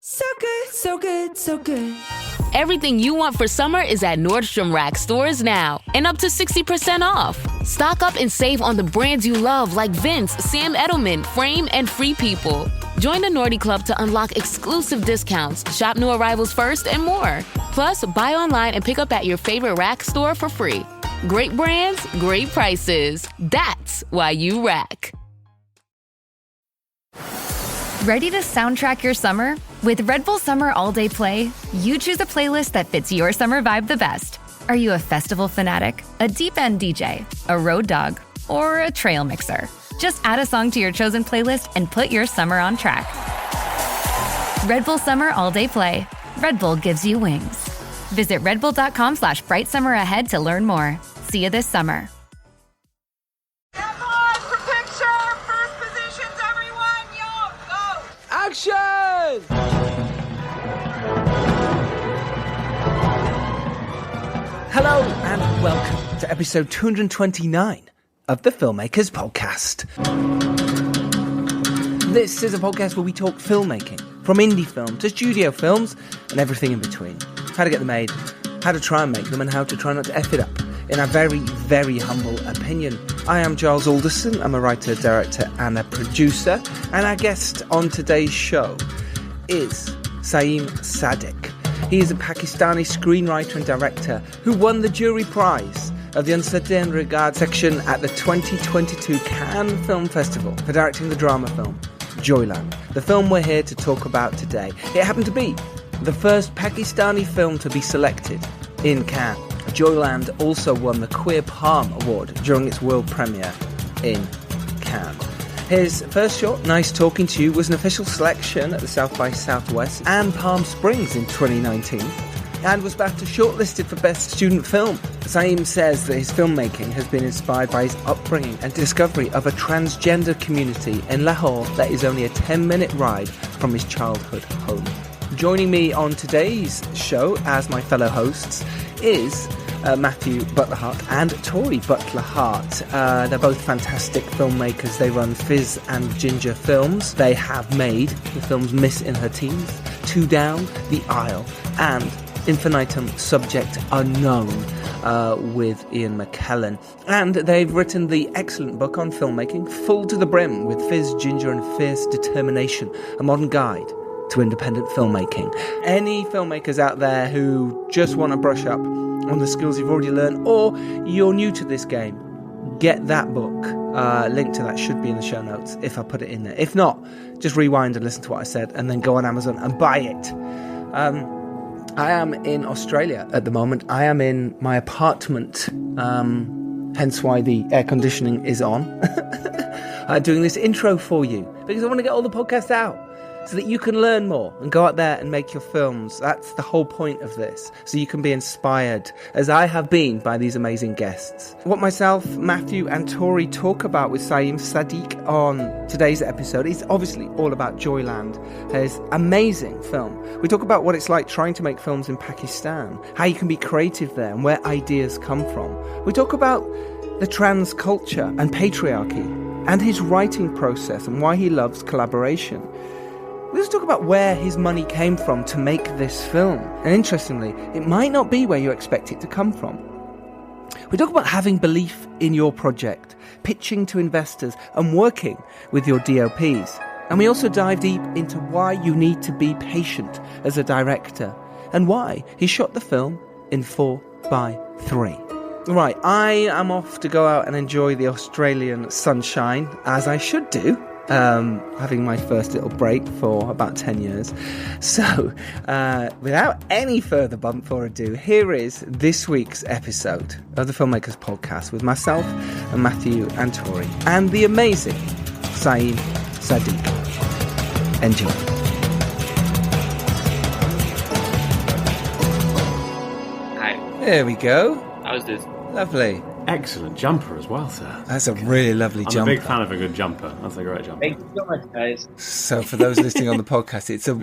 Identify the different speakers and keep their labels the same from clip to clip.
Speaker 1: So good, so good, so good.
Speaker 2: Everything you want for summer is at Nordstrom Rack stores now, and up to 60% off. Stock up and save on the brands you love like Vince, Sam Edelman, Frame, and Free People. Join the Nordy Club to unlock exclusive discounts, shop new arrivals first, and more. Plus, buy online and pick up at your favorite Rack store for free. Great brands, great prices. That's why you Rack.
Speaker 3: Ready to soundtrack your summer? With Red Bull Summer All Day Play, you choose a playlist that fits your summer vibe the best. Are you a festival fanatic, a deep end DJ, a road dog, or a trail mixer? Just add a song to your chosen playlist and put your summer on track. Red Bull Summer All Day Play. Red Bull gives you wings. Visit redbull.com/brightsummer ahead to learn more. See you this summer.
Speaker 4: Action! Hello and welcome to episode 229 of the Filmmakers Podcast. This is a podcast where we talk filmmaking, from indie film to studio films and everything in between. How to get them made, how to try and make them, and how to try not to F it up, in a very, very humble opinion. I am Giles Alderson. I'm a writer, director and a producer, and our guest on today's show is Saim Sadiq. He is a Pakistani screenwriter and director who won the jury prize of the Uncertain Regard section at the 2022 Cannes Film Festival for directing the drama film Joyland, the film we're here to talk about today. It happened to be the first Pakistani film to be selected in Cannes. Joyland also won the Queer Palm Award during its world premiere in Cannes. His first short, Nice Talking to You, was an official selection at the South by Southwest and Palm Springs in 2019 and was BAFTA shortlisted for Best Student Film. Saim says that his filmmaking has been inspired by his upbringing and discovery of a transgender community in Lahore that is only a 10-minute ride from his childhood home. Joining me on today's show as my fellow hosts is Matthew Butler-Hart and Tori Butler-Hart. They're both fantastic filmmakers. They run Fizz and Ginger Films. They have made the films Miss in Her Teens, Two Down, The Isle, and Infinitum Subject Unknown with Ian McKellen. And they've written the excellent book on filmmaking, Full to the Brim, with Fizz, Ginger and Fierce Determination, a modern guide to independent filmmaking. Any filmmakers out there who just want to brush up on the skills you've already learned, or you're new to this game, get that book. Link to that should be in the show notes if I put it in there. If not, just rewind and listen to what I said and then go on Amazon and buy it. I am in Australia at the moment. I am in my apartment, hence why the air conditioning is on. I'm doing this intro for you because I want to get all the podcasts out, so that you can learn more and go out there and make your films. That's the whole point of this. So you can be inspired, as I have been, by these amazing guests. What myself, Matthew and Tori talk about with Saim Sadiq on today's episode is obviously all about Joyland, his amazing film. We talk about what it's like trying to make films in Pakistan, how you can be creative there and where ideas come from. We talk about the trans culture and patriarchy and his writing process and why he loves collaboration. We also talk about where his money came from to make this film. And interestingly, it might not be where you expect it to come from. We talk about having belief in your project, pitching to investors, and working with your DOPs. And we also dive deep into why you need to be patient as a director, and why he shot the film in 4:3. Right, I am off to go out and enjoy the Australian sunshine, as I should do. Having my first little break for about 10 years. So, without any further bump or ado, here is this week's episode of the Filmmakers Podcast with myself and Matthew and Tori and the amazing Saim Sadiq. Enjoy.
Speaker 5: Hi.
Speaker 4: There we go.
Speaker 5: How's this?
Speaker 4: Lovely.
Speaker 6: Excellent jumper as well, sir.
Speaker 4: That's a really lovely jumper.
Speaker 6: I'm a big fan of a good jumper. That's a great jumper.
Speaker 5: Thank you so much, guys.
Speaker 4: So for those listening on the podcast, it's a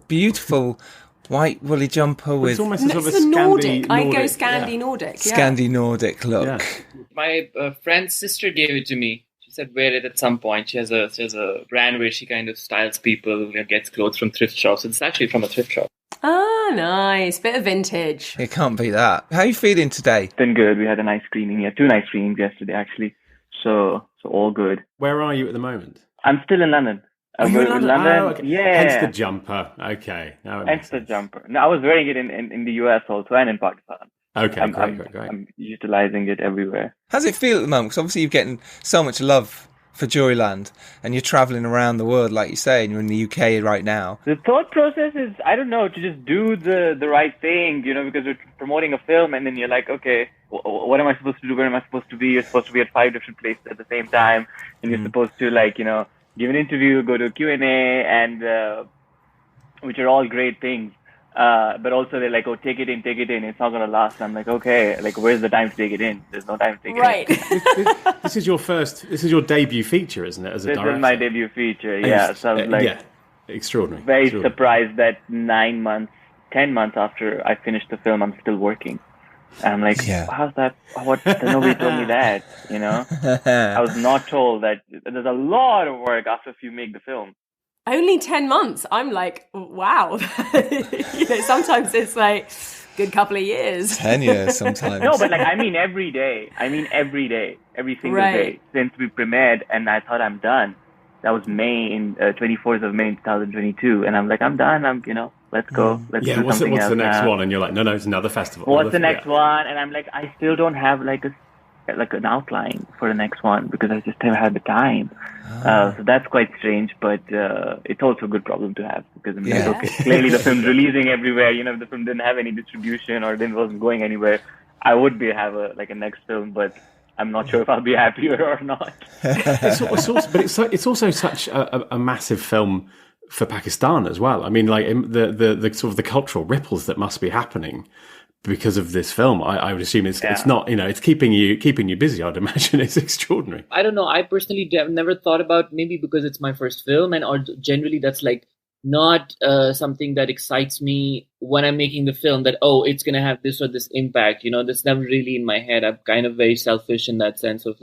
Speaker 4: beautiful white woolly jumper with...
Speaker 6: It's almost a sort of a
Speaker 7: Nordic. I go
Speaker 6: Scandi
Speaker 7: Nordic. Yeah.
Speaker 4: Scandi Nordic look.
Speaker 6: Yeah.
Speaker 5: My friend's sister gave it to me. She said wear it at some point. She has a brand where she kind of styles people, gets clothes from thrift shops. It's actually from a thrift shop.
Speaker 7: Ah, nice. Bit of vintage.
Speaker 4: It can't beat that. How are you feeling today?
Speaker 8: It's been good. We had a nice screening. Yeah, 2 nice screenings yesterday, actually. So all good.
Speaker 6: Where are you at the moment?
Speaker 8: I'm still in London.
Speaker 6: You're in London? Oh, okay.
Speaker 8: Yeah.
Speaker 6: Hence the jumper. Okay.
Speaker 8: Hence the jumper. No, I was wearing it in the US also and in Pakistan.
Speaker 6: Okay, great.
Speaker 8: I'm utilizing it everywhere.
Speaker 4: How's it feel at the moment? Because obviously you're getting so much love for Joyland and you're travelling around the world, like you say, and you're in the UK right now.
Speaker 8: The thought process is, I don't know, to just do the right thing, because we're promoting a film and then you're like, okay, what am I supposed to do? Where am I supposed to be? You're supposed to be at 5 different places at the same time. And you're supposed to give an interview, go to a Q&A, and which are all great things. But also they're like, oh, take it in. It's not going to last. And I'm like, okay, where's the time to take it in? There's no time to take it in.
Speaker 6: This is your debut feature, isn't it, as a director?
Speaker 8: This is my debut feature, yeah. So I was
Speaker 6: extraordinary.
Speaker 8: Very surprised that 10 months after I finished the film, I'm still working. And I'm like, how's that? Nobody told me that, I was not told that there's a lot of work after you make the film.
Speaker 7: Only 10 months. I'm like, wow. Sometimes it's like good couple of years.
Speaker 4: 10 years sometimes.
Speaker 8: No, but every day. Every single day since we premiered, and I thought I'm done. That was 24th of May 2022, and I'm like, I'm done. Let's go. Let's do
Speaker 6: what's
Speaker 8: something else
Speaker 6: the next
Speaker 8: now.
Speaker 6: one? And you're like, no, it's another festival.
Speaker 8: What's the next one? And I'm like, I still don't have an outline for the next one because I just haven't had the time. So that's quite strange, but it's also a good problem to have because okay, clearly the film's releasing everywhere. If the film didn't have any distribution or wasn't going anywhere, I would have a next film, but I'm not sure if I'll be happier or not.
Speaker 6: It's also such a massive film for Pakistan as well. I mean, the sort of the cultural ripples that must be happening because of this film. I would assume it's not, it's keeping you busy. I'd imagine it's extraordinary.
Speaker 5: I don't know. I personally never thought about, maybe because it's my first film, or generally that's not something that excites me when I'm making the film, that it's gonna have this or this impact. That's never really in my head. I'm kind of very selfish in that sense of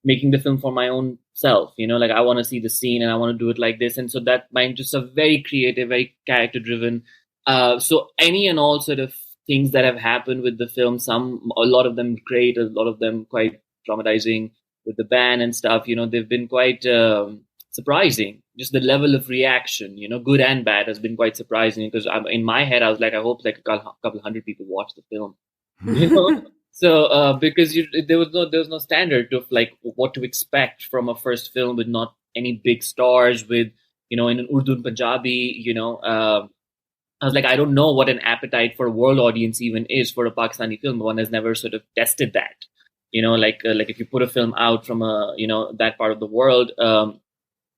Speaker 5: making the film for my own self. I want to see the scene and I want to do it like this, and so that my interests are very creative, very character driven. So any and all sort of things that have happened with the film, a lot of them great, a lot of them quite traumatizing with the ban and stuff, they've been quite surprising. Just the level of reaction, good and bad, has been quite surprising, because in my head I was like, I hope a couple hundred people watch the film. So because there was no standard of what to expect from a first film with not any big stars, with in an Urdu and Punjabi, I was like, I don't know what an appetite for a world audience even is for a Pakistani film. One has never sort of tested that. If you put a film out from that part of the world, and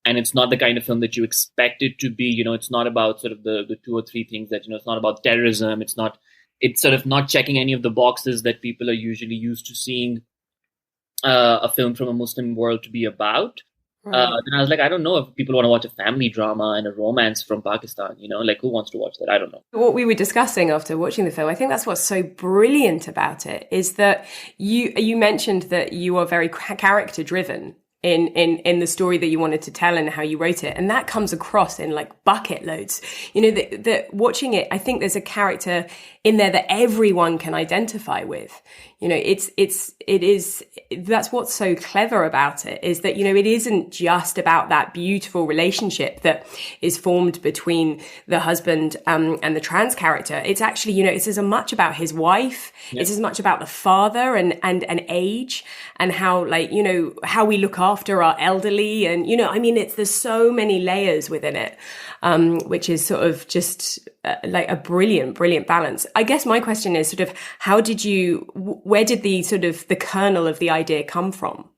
Speaker 5: it's not the kind of film that you expect it to be, it's not about sort of the 2 or 3 things that, it's not about terrorism. It's sort of not checking any of the boxes that people are usually used to seeing a film from a Muslim world to be about. Then I was like, I don't know if people want to watch a family drama and a romance from Pakistan, who wants to watch that? I don't know.
Speaker 7: What we were discussing after watching the film, I think that's what's so brilliant about it, is that you mentioned that you are very character driven in the story that you wanted to tell and how you wrote it. And that comes across in bucket loads. That watching it, I think there's a character in there that everyone can identify with. That's what's so clever about it, is that, it isn't just about that beautiful relationship that is formed between the husband and the trans character. It's actually, it's as much about his wife. Yeah. It's as much about the father and age, and how, how we look after our elderly. And, there's so many layers within it, which is sort of just a brilliant, brilliant balance. I guess my question is sort of, where did the sort of the kernel of the idea come from?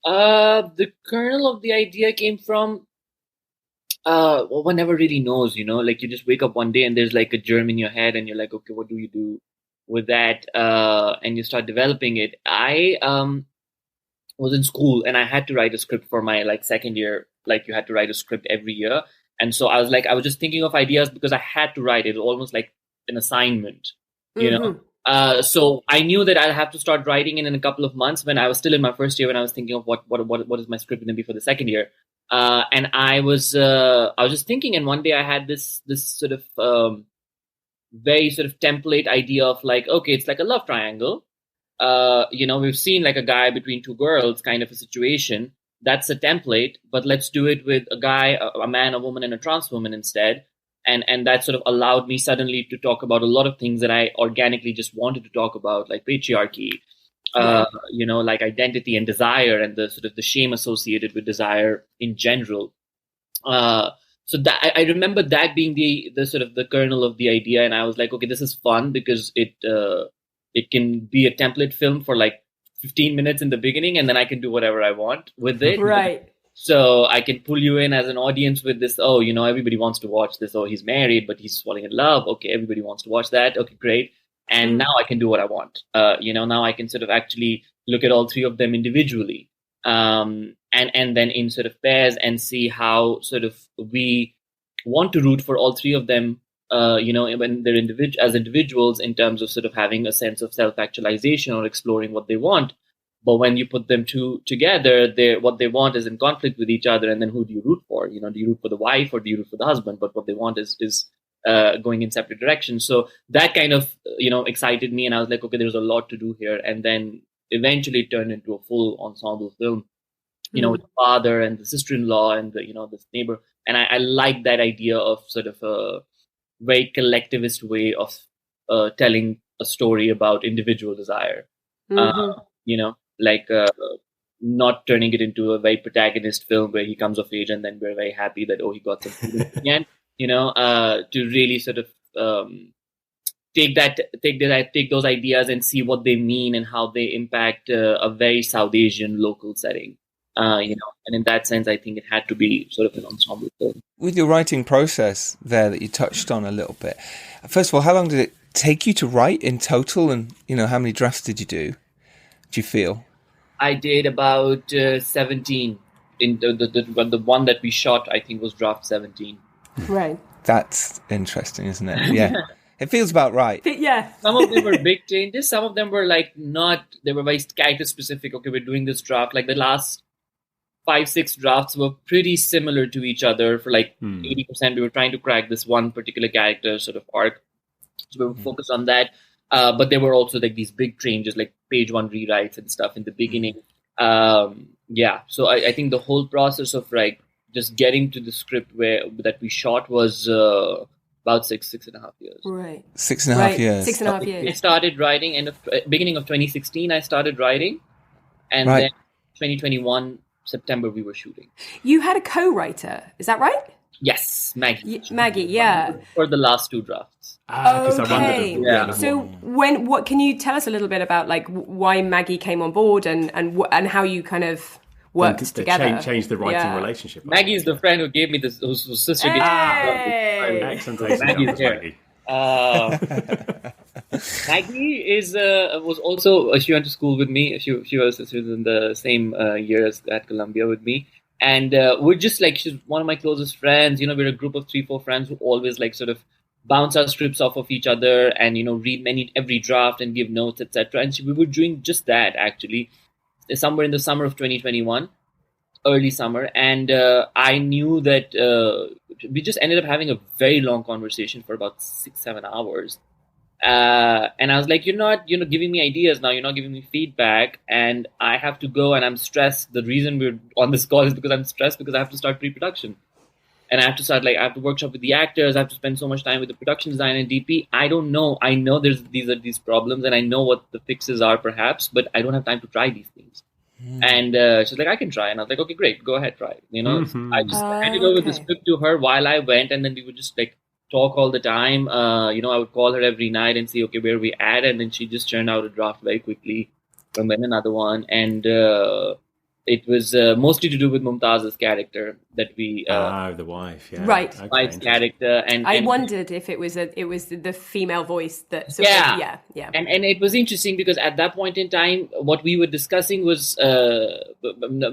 Speaker 5: The kernel of the idea came from, one never really knows, you just wake up one day and there's a germ in your head and you're like, okay, what do you do with that? And you start developing it. I was in school and I had to write a script for my second year. You had to write a script every year. And so I was just thinking of ideas because I had to write it, almost like an assignment, you know? So I knew that I'd have to start writing in a couple of months when I was still in my first year, when I was thinking of what is my script going to be for the second year. And I was just thinking, and one day I had this sort of very sort of template idea of like, okay, it's like a love triangle. We've seen like a guy between two girls kind of a situation. That's a template, but let's do it with a guy, a man, a woman, and a trans woman instead. And that sort of allowed me suddenly to talk about a lot of things that I organically just wanted to talk about, like patriarchy, like identity and desire, and the sort of the shame associated with desire in general. So that I remember that being the sort of the kernel of the idea, and I was like, okay, this is fun because it can be a template film for like 15 minutes in the beginning, and then I can do whatever I want with it.
Speaker 7: Right.
Speaker 5: So I can pull you in as an audience with this, everybody wants to watch this. Oh, he's married, but he's falling in love. Okay, everybody wants to watch that. Okay, great. And now I can do what I want. Now I can sort of actually look at all three of them individually. And then in sort of pairs and see how sort of we want to root for all three of them, when they're as individuals in terms of sort of having a sense of self-actualization or exploring what they want. But when you put them together, what they want is in conflict with each other. And then who do you root for? Do you root for the wife or do you root for the husband? But what they want is going in separate directions. So that kind of, excited me. And I was like, okay, there's a lot to do here. And then eventually it turned into a full ensemble film, with the father and the sister-in-law and this neighbor. And I like that idea of sort of a very collectivist way of telling a story about individual desire. Not turning it into a very protagonist film where he comes of age and then we're very happy that, he got some freedom again, to really sort of take those ideas and see what they mean and how they impact a very South Asian local setting. And in that sense, I think it had to be sort of an ensemble film.
Speaker 9: With your writing process there that you touched on a little bit, first of all, how long did it take you to write in total, and how many drafts did you do you feel?
Speaker 5: I did about 17. In the one that we shot, I think, was draft 17.
Speaker 7: Right.
Speaker 9: That's interesting, isn't it? Yeah. It feels about right.
Speaker 7: Yeah.
Speaker 5: Some of them were big changes. Some of them were like not. They were very character specific. Okay, we're doing this draft. Like the last 5-6 drafts were pretty similar to each other for like 80%. We were trying to crack this one particular character sort of arc. So we were focused on that. But there were also like these big changes, like page one rewrites and stuff in the beginning. So I think the whole process of like just getting to the script that we shot was about 6.5 years.
Speaker 7: Right.
Speaker 9: 6.5 years.
Speaker 7: 6.5 years.
Speaker 5: I started writing beginning of 2016. I started writing, and then 2021 September we were shooting.
Speaker 7: You had a co-writer, is that right?
Speaker 5: Yes, Maggie.
Speaker 7: Maggie, yeah.
Speaker 5: For the last 2 drafts.
Speaker 7: Okay. So what can you tell us a little bit about like why Maggie came on board and how you kind of worked together?
Speaker 6: Change the writing relationship.
Speaker 5: Maggie is the friend who gave me this, whose sister gave me.
Speaker 6: Excellent.
Speaker 5: Maggie's here. Maggie was also she went to school with me. She was in the same year as at Columbia with me. And we're just like, she's one of my closest friends. We're a group of 3-4 friends who always like sort of bounce our scripts off of each other and, read every draft and give notes, etc. And we were doing just that actually somewhere in the summer of 2021, early summer. And I knew that we just ended up having a very long conversation for about 6-7 hours. And I was like, you're not, giving me ideas now. You're not giving me feedback, and I have to go. And I'm stressed. The reason we're on this call is because I'm stressed because I have to start pre-production, and I have to start I have to workshop with the actors. I have to spend so much time with the production designer and DP. I don't know. I know these problems, and I know what the fixes are, perhaps, but I don't have time to try these things. And she's like, I can try. And I was like, okay, great, go ahead, try it. I just handed over the script to her while I went, and then we would just talk all the time. I would call her every night and see, okay, where we at, and then she just churned out a draft very quickly, and then another one, and it was mostly to do with Mumtaz's character that we
Speaker 6: the wife, yeah,
Speaker 7: right,
Speaker 6: okay,
Speaker 5: wife's character, and
Speaker 7: I wondered if it was the female voice that
Speaker 5: and it was interesting because at that point in time, what we were discussing was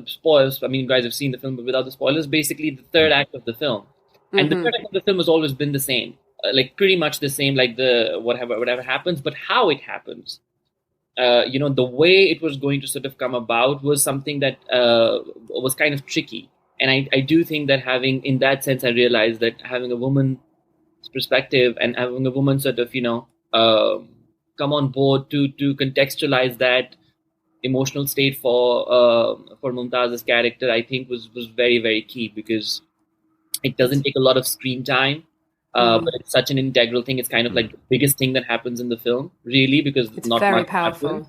Speaker 5: spoilers. I mean, you guys have seen the film, but without the spoilers, basically the third act of the film. And the third act of the film has always been the same. like pretty much the same, like the whatever happens, but how it happens. The way it was going to sort of come about was something that was kind of tricky. And I do think that in that sense, I realized that having a woman's perspective and having a woman sort of, come on board to contextualize that emotional state for Mumtaz's character, I think was very, very key, because it doesn't take a lot of screen time. But it's such an integral thing. It's kind of like the biggest thing that happens in the film, really, because
Speaker 7: it's
Speaker 5: not
Speaker 7: very
Speaker 5: much
Speaker 7: powerful.
Speaker 5: happens.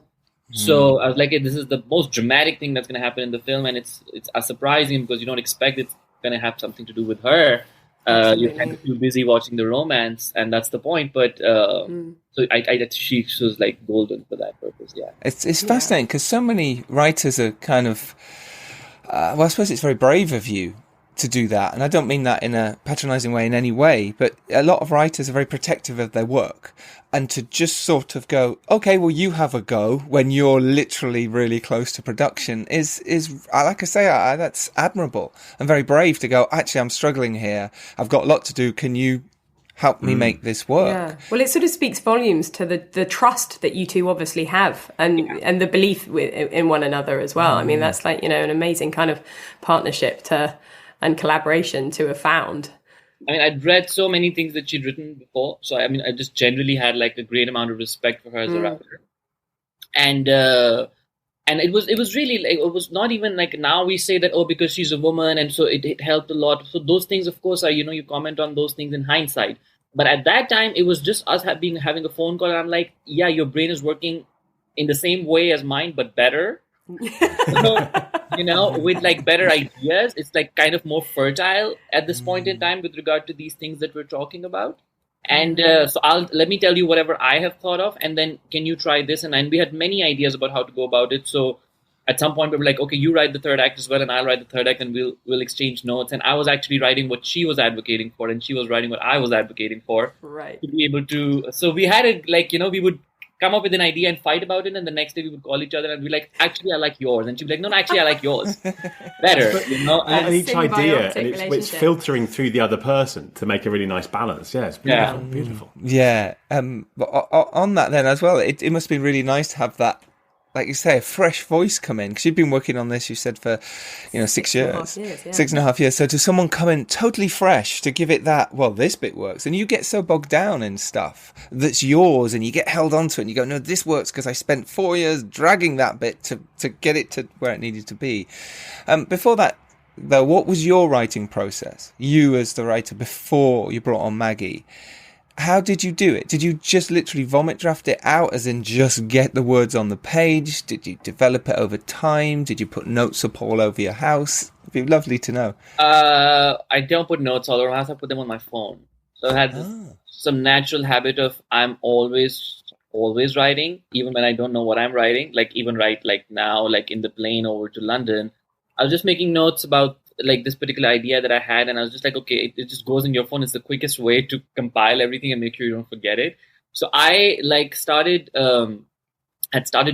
Speaker 5: So I was like, this is the most dramatic thing that's going to happen in the film, and it's surprising because you don't expect it's going to have something to do with her. You're kind of too busy watching the romance, and that's the point. But so she was like golden for that purpose. Yeah,
Speaker 9: it's fascinating because so many writers are kind of. I suppose it's very brave of you to do that, and I don't mean that in a patronizing way in any way, but a lot of writers are very protective of their work, and to just sort of go, okay, well, you have a go when you're literally really close to production is like I say, that's admirable and very brave to go, actually, I'm struggling here, I've got a lot to do, can you help me make this work?
Speaker 7: Yeah. Well, it sort of speaks volumes to the trust that you two obviously have, and the belief in one another as well. I mean, that's like, an amazing kind of partnership and collaboration to have found.
Speaker 5: I mean, I'd read so many things that she'd written before. So, I mean, I just generally had like a great amount of respect for her as a writer. And it was really like, it was not even like now we say that, because she's a woman. And so it helped a lot. So those things, of course, are, you comment on those things in hindsight. But at that time, it was just us having a phone call. And I'm like, yeah, your brain is working in the same way as mine, but better. So, with like better ideas, it's like kind of more fertile at this point in time with regard to these things that we're talking about. And so let me tell you whatever I have thought of, and then can you try this? And we had many ideas about how to go about it. So at some point we were like, okay, you write the third act as well, and I'll write the third act, and we'll exchange notes. And I was actually writing what she was advocating for, and she was writing what I was advocating for.
Speaker 7: Right. To
Speaker 5: be able to. So we had it like, we would come up with an idea and fight about it, and the next day we would call each other and be like, actually I like yours, and she'd be like, no, actually I like yours better.
Speaker 6: And each idea, and it's filtering through the other person to make a really nice balance. Yeah, it's beautiful. Beautiful.
Speaker 9: Yeah. But on that then as well, it must be really nice to have that, like you say, a fresh voice come in, because you've been working on this, you said, for 6 years. 6.5 years. So to someone come in totally fresh to give it that, well, this bit works, and you get so bogged down in stuff that's yours, and you get held onto it, and you go, no, this works because I spent 4 years dragging that bit to get it to where it needed to be. Before that, though, what was your writing process? You as the writer before you brought on Maggie. How did you do it? Did you just literally vomit draft it out, as in just get the words on the page? Did you develop it over time? Did you put notes up all over your house? It'd be lovely to know.
Speaker 5: I don't put notes all over my house. I put them on my phone. So I had some natural habit of I'm always writing, even when I don't know what I'm writing. Like even right like now, like in the plane over to London, I was just making notes about like this particular idea that I had, and I was just like, okay, it just goes in your phone. It's the quickest way to compile everything and make sure you don't forget it. So I had started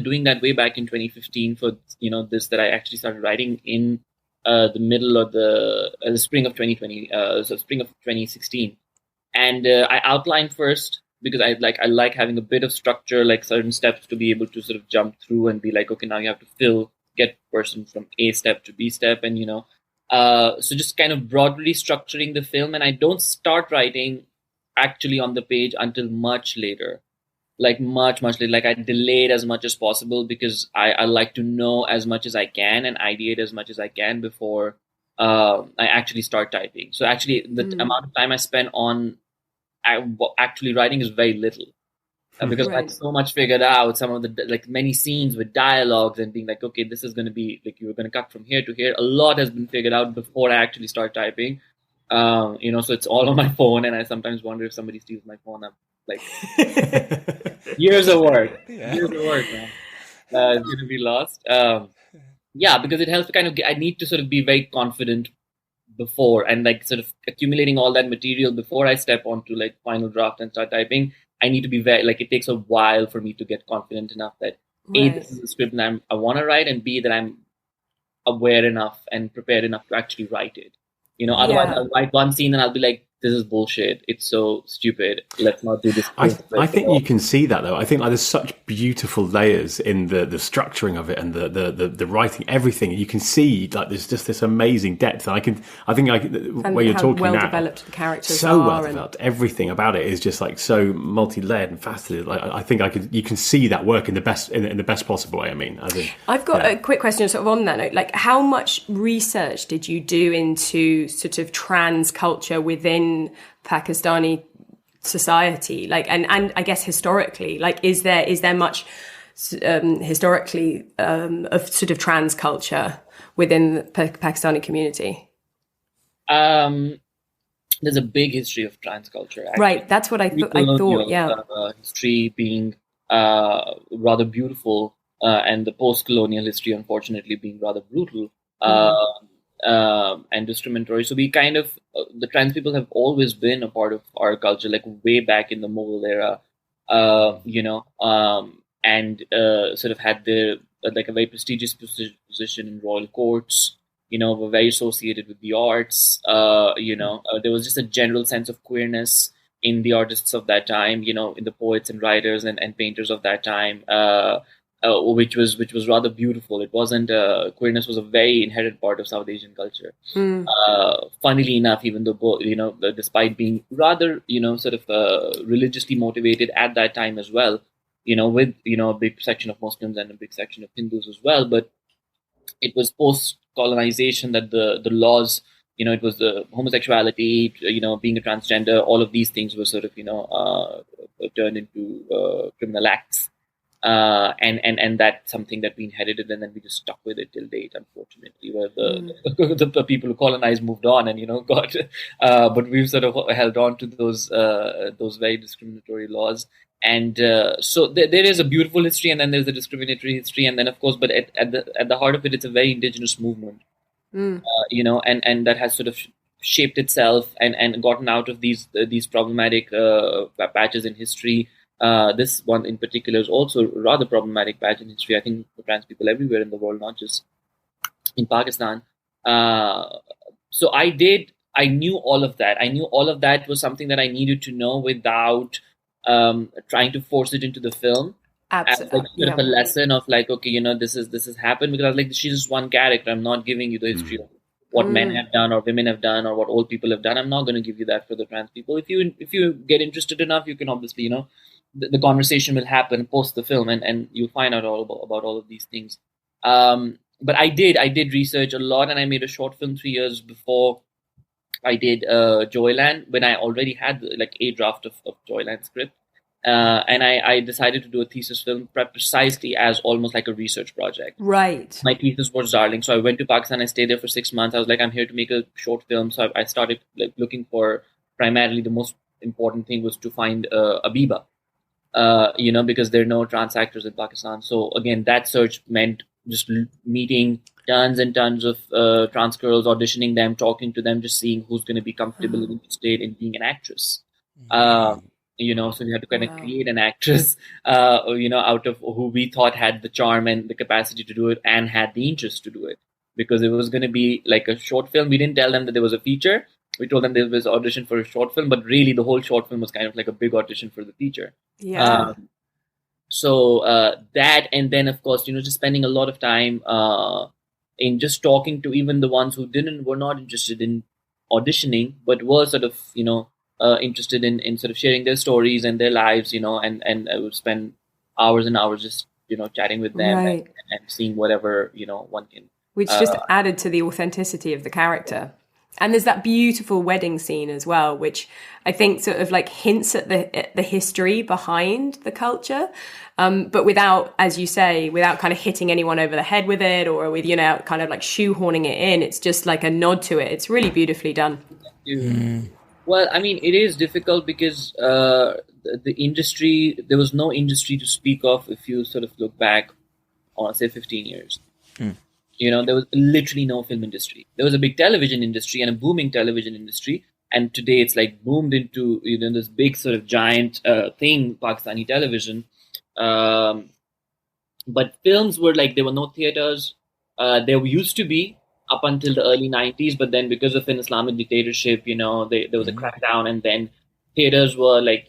Speaker 5: doing that way back in 2015 for this, that I actually started writing in the middle of the spring of 2020, so spring of 2016, and I outlined first, because I like having a bit of structure, like certain steps to be able to sort of jump through and be like, okay, now you have to get person from A step to B step, and so just kind of broadly structuring the film. And I don't start writing actually on the page until much later, like much later. Like I delay it as much as possible, because I like to know as much as I can and ideate as much as I can before I actually start typing. So actually the amount of time I spend on actually writing is very little. Because I had so much figured out, some of the like many scenes with dialogues and being like, okay, this is going to be like, you're going to cut from here to here. A lot has been figured out before I actually start typing. So it's all on my phone, and I sometimes wonder if somebody steals my phone. I'm like, years of work, man. It's going to be lost. Because it helps to kind of I need to sort of be very confident before, and like sort of accumulating all that material before I step onto like final draft and start typing. I need to be very, like, it takes a while for me to get confident enough that A, this is a script that I want to write, and B, that I'm aware enough and prepared enough to actually write it. Otherwise I'll write one scene and I'll be like, this is bullshit. It's so stupid. Let's not do this.
Speaker 6: I think you can see that though. I think like there's such beautiful layers in the structuring of it and the writing, everything. You can see like there's just this amazing depth. And where you're talking
Speaker 7: well
Speaker 6: now,
Speaker 7: developed the characters
Speaker 6: so
Speaker 7: are
Speaker 6: well developed. Everything about it is just like so multi-layered and faceted. Like I think you can see that work in the best possible way. I mean,
Speaker 7: I've got a quick question sort of on that note. Like, how much research did you do into sort of trans culture within Pakistani society, like, and I guess historically, like, is there much historically of sort of trans culture within the Pakistani community?
Speaker 5: There's a big history of trans culture, actually.
Speaker 7: Right, that's what I thought. Yeah,
Speaker 5: history being rather beautiful, and the post-colonial history, unfortunately, being rather brutal. And discriminatory. So we kind of, the trans people have always been a part of our culture, like way back in the Mughal era, and sort of had like a very prestigious position in royal courts, were very associated with the arts. There was just a general sense of queerness in the artists of that time, in the poets and writers and painters of that time. Which was rather beautiful. It wasn't queerness was a very inherent part of South Asian culture. Funnily enough, even though despite being rather sort of religiously motivated at that time as well, with a big section of Muslims and a big section of Hindus as well, but it was post colonization that the laws, it was the homosexuality, being a transgender, all of these things were sort of turned into criminal acts. And that's something that we inherited, and then we just stuck with it till date, unfortunately, where the people who colonized moved on and, got, but we've sort of held on to those very discriminatory laws. And so there is a beautiful history, and then there's a discriminatory history. And then, of course, but at the heart of it, it's a very indigenous movement, and that has sort of shaped itself and gotten out of these problematic patches in history. This one in particular is also a rather problematic patch in history, I think, for trans people everywhere in the world, not just in Pakistan. So I knew all of that. I knew all of that was something that I needed to know without trying to force it into the film.
Speaker 7: Absolutely.
Speaker 5: As like sort of a lesson of like, okay, this is happened, because I was like, she's just one character. I'm not giving you the history of what men have done or women have done or what old people have done. I'm not going to give you that for the trans people. If you get interested enough, you can obviously, the conversation will happen post the film, and you'll find out all about all of these things. But I did research a lot, and I made a short film 3 years before I did Joyland, when I already had like a draft of Joyland script. And I decided to do a thesis film precisely as almost like a research project.
Speaker 7: Right.
Speaker 5: My thesis was Darling. So I went to Pakistan. I stayed there for 6 months. I was like, I'm here to make a short film. So I started like looking for, primarily the most important thing was to find Abiba, because there are no trans actors in Pakistan. So again, that search meant just meeting tons and tons of trans girls, auditioning them, talking to them, just seeing who's going to be comfortable and interested in being an actress. So we had to kind of create an actress, out of who we thought had the charm and the capacity to do it and had the interest to do it, because it was going to be like a short film. We didn't tell them that there was a feature. We told them there was audition for a short film, but really the whole short film was kind of like a big audition for the feature.
Speaker 7: Yeah.
Speaker 5: So that, and then of course, just spending a lot of time in just talking to even the ones who were not interested in auditioning, but were sort of, interested in sort of sharing their stories and their lives, and I would spend hours and hours just, chatting with them and seeing whatever, one can.
Speaker 7: Which just added to the authenticity of the character. And there's that beautiful wedding scene as well, which I think sort of like hints at the history behind the culture, but without, as you say, without kind of hitting anyone over the head with it, or with, kind of like shoehorning it in. It's just like a nod to it. It's really beautifully done.
Speaker 5: Well, I mean, it is difficult because the industry, there was no industry to speak of if you sort of look back on, say, 15 years. There was literally no film industry. There was a big television industry and a booming television industry. And today it's like boomed into, this big sort of giant thing, Pakistani television. But films were like, there were no theaters. There used to be, up until the early 90s, but then because of an Islamic dictatorship, there was a crackdown, and then theaters were like,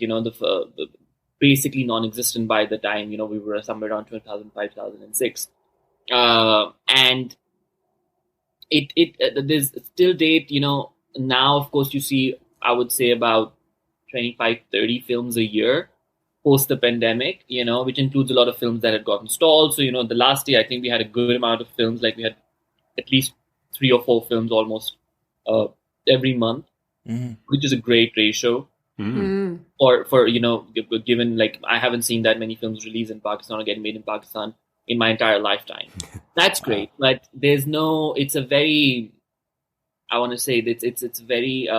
Speaker 5: basically non-existent by the time, we were somewhere around 2005, 2006. And there's still date, now, of course, you see, I would say about 25, 30 films a year post the pandemic, which includes a lot of films that had gotten stalled. So, the last year, I think we had a good amount of films, like we had at least 3 or 4 films almost every month, which is a great ratio. For given, like, I haven't seen that many films released in Pakistan or getting made in Pakistan in my entire lifetime. That's great, but it's a very, I want to say that it's very,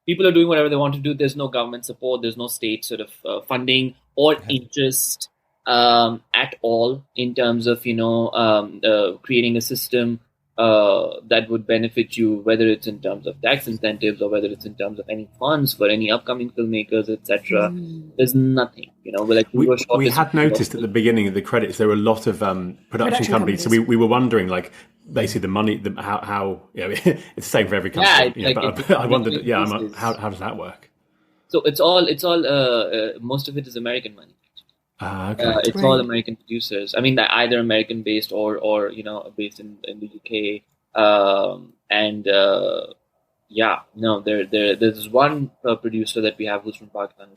Speaker 5: people are doing whatever they want to do. There's no government support. There's no state sort of funding or interest at all in terms of, creating a system that would benefit you, whether it's in terms of tax incentives or whether it's in terms of any funds for any upcoming filmmakers, etc. There's nothing,
Speaker 6: we had noticed at the beginning of the credits there were a lot of production companies. So we were wondering, like, basically the money, how it's the same for every country. I wondered, how does that work?
Speaker 5: So it's all most of it is American money.
Speaker 6: Okay.
Speaker 5: It's all American producers. I mean, they're either American based or based in the UK. There's one producer that we have who's from Pakistan,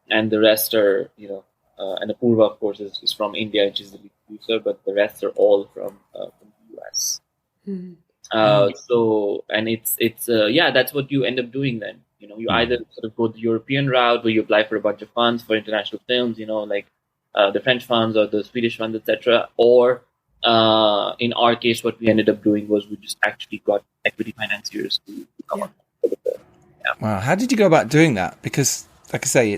Speaker 5: and the rest are and Apurva, of course, is from India, and she's the lead producer, but the rest are all from the US. So, and it's that's what you end up doing then. You either sort of go the European route where you apply for a bunch of funds for international films, like the French funds or the Swedish funds, etc. Or in our case, what we ended up doing was we just actually got equity financiers to come up with it.
Speaker 9: Wow, how did you go about doing that? Because, like I say,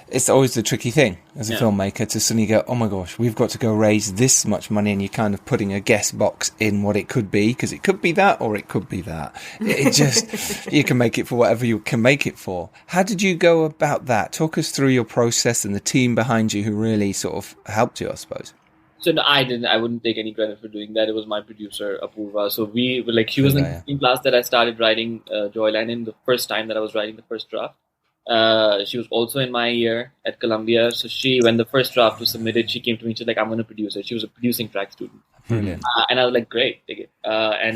Speaker 9: it's always the tricky thing as a filmmaker to suddenly go, oh my gosh, we've got to go raise this much money, and you're kind of putting a guess box in what it could be, because it could be that or it could be that. It just, you can make it for whatever you can make it for. How did you go about that? Talk us through your process and the team behind you who really sort of helped you, I suppose.
Speaker 5: So no, I wouldn't take any credit for doing that. It was my producer, Apurva. So we were like, she was in the same class that I started writing Joyland in, the first time that I was writing the first draft. She was also in my year at Columbia. So when the first draft was submitted, she came to me and she's like, I'm going to produce it. She was a producing track student.
Speaker 9: Brilliant.
Speaker 5: And I was like, great, take it.
Speaker 7: I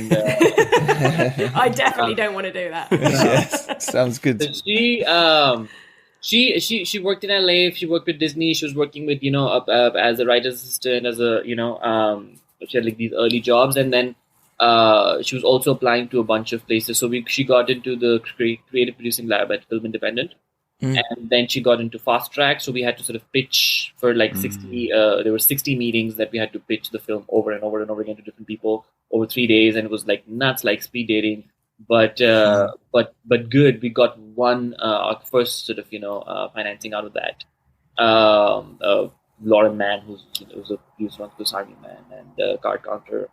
Speaker 7: definitely don't want to do that.
Speaker 9: Yes, sounds good.
Speaker 5: So she worked in LA. She worked with Disney. She was working with, as a writer's assistant, she had like these early jobs. And then she was also applying to a bunch of places. So she got into the creative producing lab at Film Independent. And then she got into Fast Track. So we had to sort of pitch for like 60, there were 60 meetings that we had to pitch the film over and over and over again to different people over 3 days. And it was like nuts, like speed dating. But good. We got our first sort of, financing out of that. Lauren Mann, who's a producer on Swiss Army Man and Card Counter.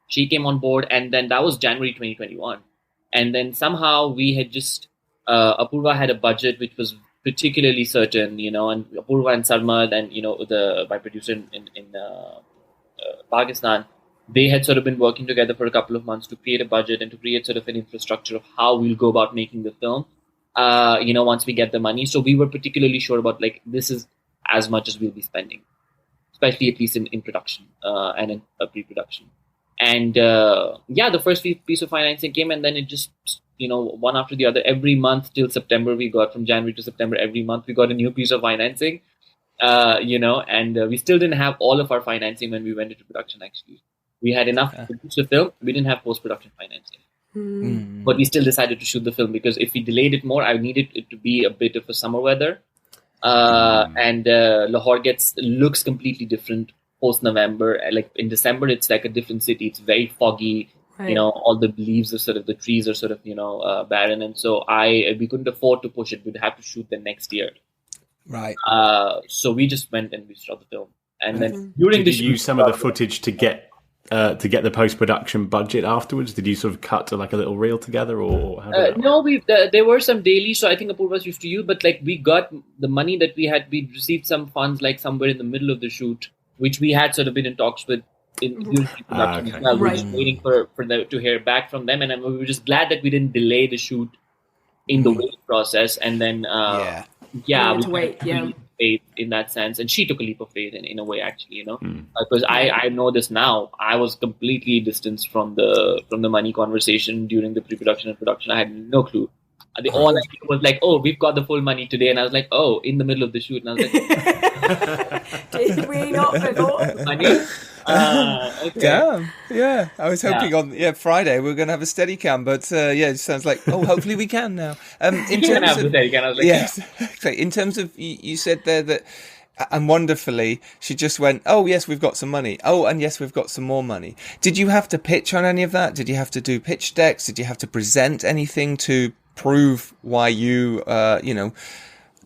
Speaker 5: She came on board, and then that was January 2021. And then somehow we had just, Apurva had a budget which was particularly certain, and Apurva and Sarmad and, my producer in Pakistan, they had sort of been working together for a couple of months to create a budget and to create sort of an infrastructure of how we'll go about making the film, once we get the money. So we were particularly sure about, like, this is as much as we'll be spending, especially at least in production and in pre-production. And the first piece of financing came, and then it just, one after the other, every month till September, we got, from January to September, every month we got a new piece of financing, and we still didn't have all of our financing when we went into production, actually. We had enough to produce the film. We didn't have post-production financing. But we still decided to shoot the film, because if we delayed it more, I needed it to be a bit of a summer weather. And Lahore looks completely different post-November. Like in December, it's like a different city. It's very foggy. Right. All the leaves are sort of, the trees are sort of, barren. And so we couldn't afford to push it. We'd have to shoot the next year.
Speaker 9: Right.
Speaker 5: So we just went and we shot the film. And then during the shoot,
Speaker 6: use some of the footage to get the post-production budget afterwards? Did you sort of cut to like a little reel together, or how did that
Speaker 5: no, there were some daily, so I think Apurva's used to you, but like we got the money that we received some funds like somewhere in the middle of the shoot, which we had sort of been in talks with during production as well. We were just waiting for them to hear back from them, and we were just glad that we didn't delay the shoot in the wait process. And then we had to wait. Faith in that sense, and she took a leap of faith in a way, actually, because I know this now. I was completely distanced from the money conversation during the pre-production and production. I had no clue. All I knew was like, oh, we've got the full money today, and I was like, oh, in the middle of the shoot, and I was like,
Speaker 7: did we not before
Speaker 5: money? Okay.
Speaker 9: Damn. Yeah. I was hoping on Friday we were going to have a Steadicam, but it sounds like, hopefully we can now. In terms of the Steadicam, I was like, yes. Okay. In terms of, you said there that, and wonderfully, she just went, oh, yes, we've got some money. Oh, and yes, we've got some more money. Did you have to pitch on any of that? Did you have to do pitch decks? Did you have to present anything to prove why you,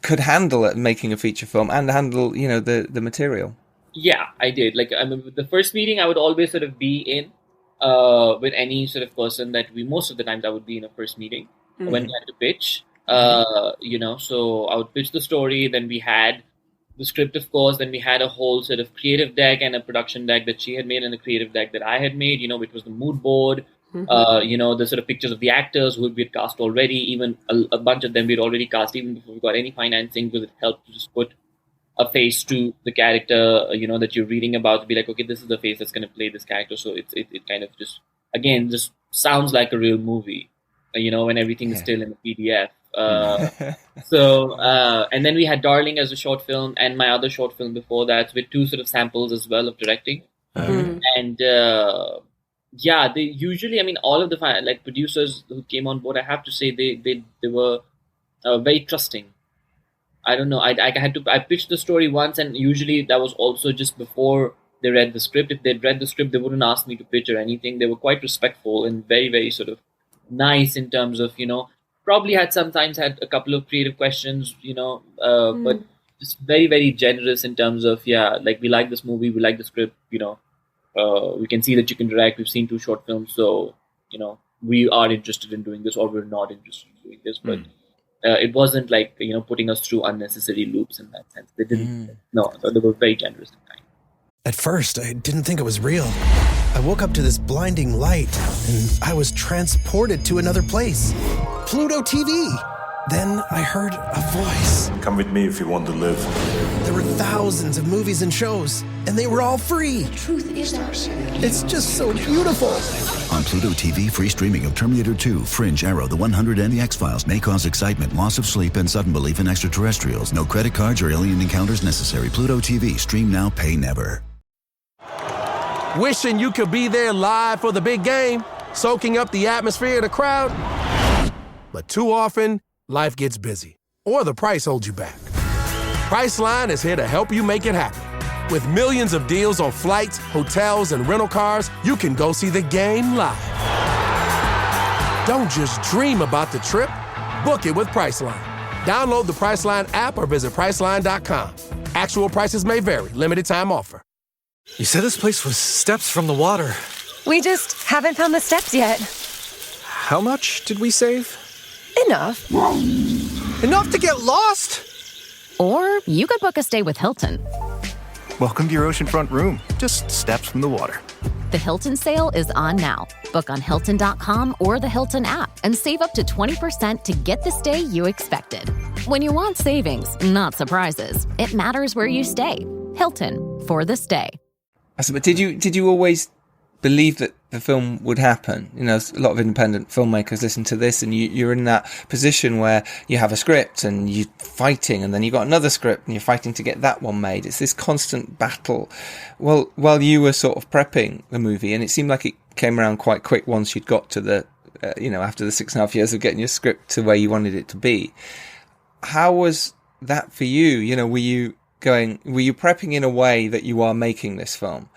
Speaker 9: could handle it making a feature film and handle, the material?
Speaker 5: Yeah, I did. Like, I mean, with the first meeting, I would always sort of be in with any sort of person that most of the times I would be in a first meeting when we had to pitch, so I would pitch the story. Then we had the script, of course. Then we had a whole sort of creative deck and a production deck that she had made and a creative deck that I had made, which was the mood board, the sort of pictures of the actors who we had cast already. Even a bunch of them we'd already cast even before we got any financing, because it helped to just put a face to the character, that you're reading about, to be like, okay, this is the face that's going to play this character. So it kind of just sounds like a real movie, when everything is still in the PDF. And then we had Darling as a short film, and my other short film before that with 2 sort of samples as well of directing. And they usually, I mean, all of the producers who came on board, I have to say they were very trusting. I don't know. I pitched the story once, and usually that was also just before they read the script. If they'd read the script, they wouldn't ask me to pitch or anything. They were quite respectful and very, very sort of nice in terms of, probably sometimes had a couple of creative questions, but just very, very generous in terms of, we like this movie, we like the script, we can see that you can direct. We've seen 2 short films, so, we are interested in doing this, or we're not interested in doing this, but it wasn't like, putting us through unnecessary loops in that sense. They didn't. No, they were very generous in time.
Speaker 10: At first, I didn't think it was real. I woke up to this blinding light, and I was transported to another place. Pluto TV. Then I heard a voice.
Speaker 11: Come with me if you want to live.
Speaker 10: There were thousands of movies and shows, and they were all free.
Speaker 12: The truth is our sin.
Speaker 10: It's just so beautiful.
Speaker 13: On Pluto TV, free streaming of Terminator 2, Fringe, Arrow, The 100, and The X-Files may cause excitement, loss of sleep, and sudden belief in extraterrestrials. No credit cards or alien encounters necessary. Pluto TV. Stream now, pay never.
Speaker 14: Wishing you could be there live for the big game, soaking up the atmosphere of the crowd. But too often, life gets busy, or the price holds you back. Priceline is here to help you make it happen. With millions of deals on flights, hotels, and rental cars, you can go see the game live. Don't just dream about the trip. Book it with Priceline. Download the Priceline app or visit Priceline.com. Actual prices may vary. Limited time offer.
Speaker 15: You said this place was steps from the water.
Speaker 16: We just haven't found the steps yet.
Speaker 15: How much did we save?
Speaker 16: Enough.
Speaker 15: Enough to get lost?
Speaker 17: Or you could book a stay with Hilton.
Speaker 18: Welcome to your oceanfront room. Just steps from the water.
Speaker 17: The Hilton sale is on now. Book on Hilton.com or the Hilton app and save up to 20% to get the stay you expected. When you want savings, not surprises, it matters where you stay. Hilton, for the stay.
Speaker 9: But did you always believe that the film would happen? A lot of independent filmmakers listen to this, and you're in that position where you have a script and you're fighting, and then you got another script and you're fighting to get that one made. It's this constant battle. Well, while you were sort of prepping the movie, and it seemed like it came around quite quick once you'd got to the, after the 6.5 years of getting your script to where you wanted it to be. How was that for you? Were you prepping in a way that you are making this film?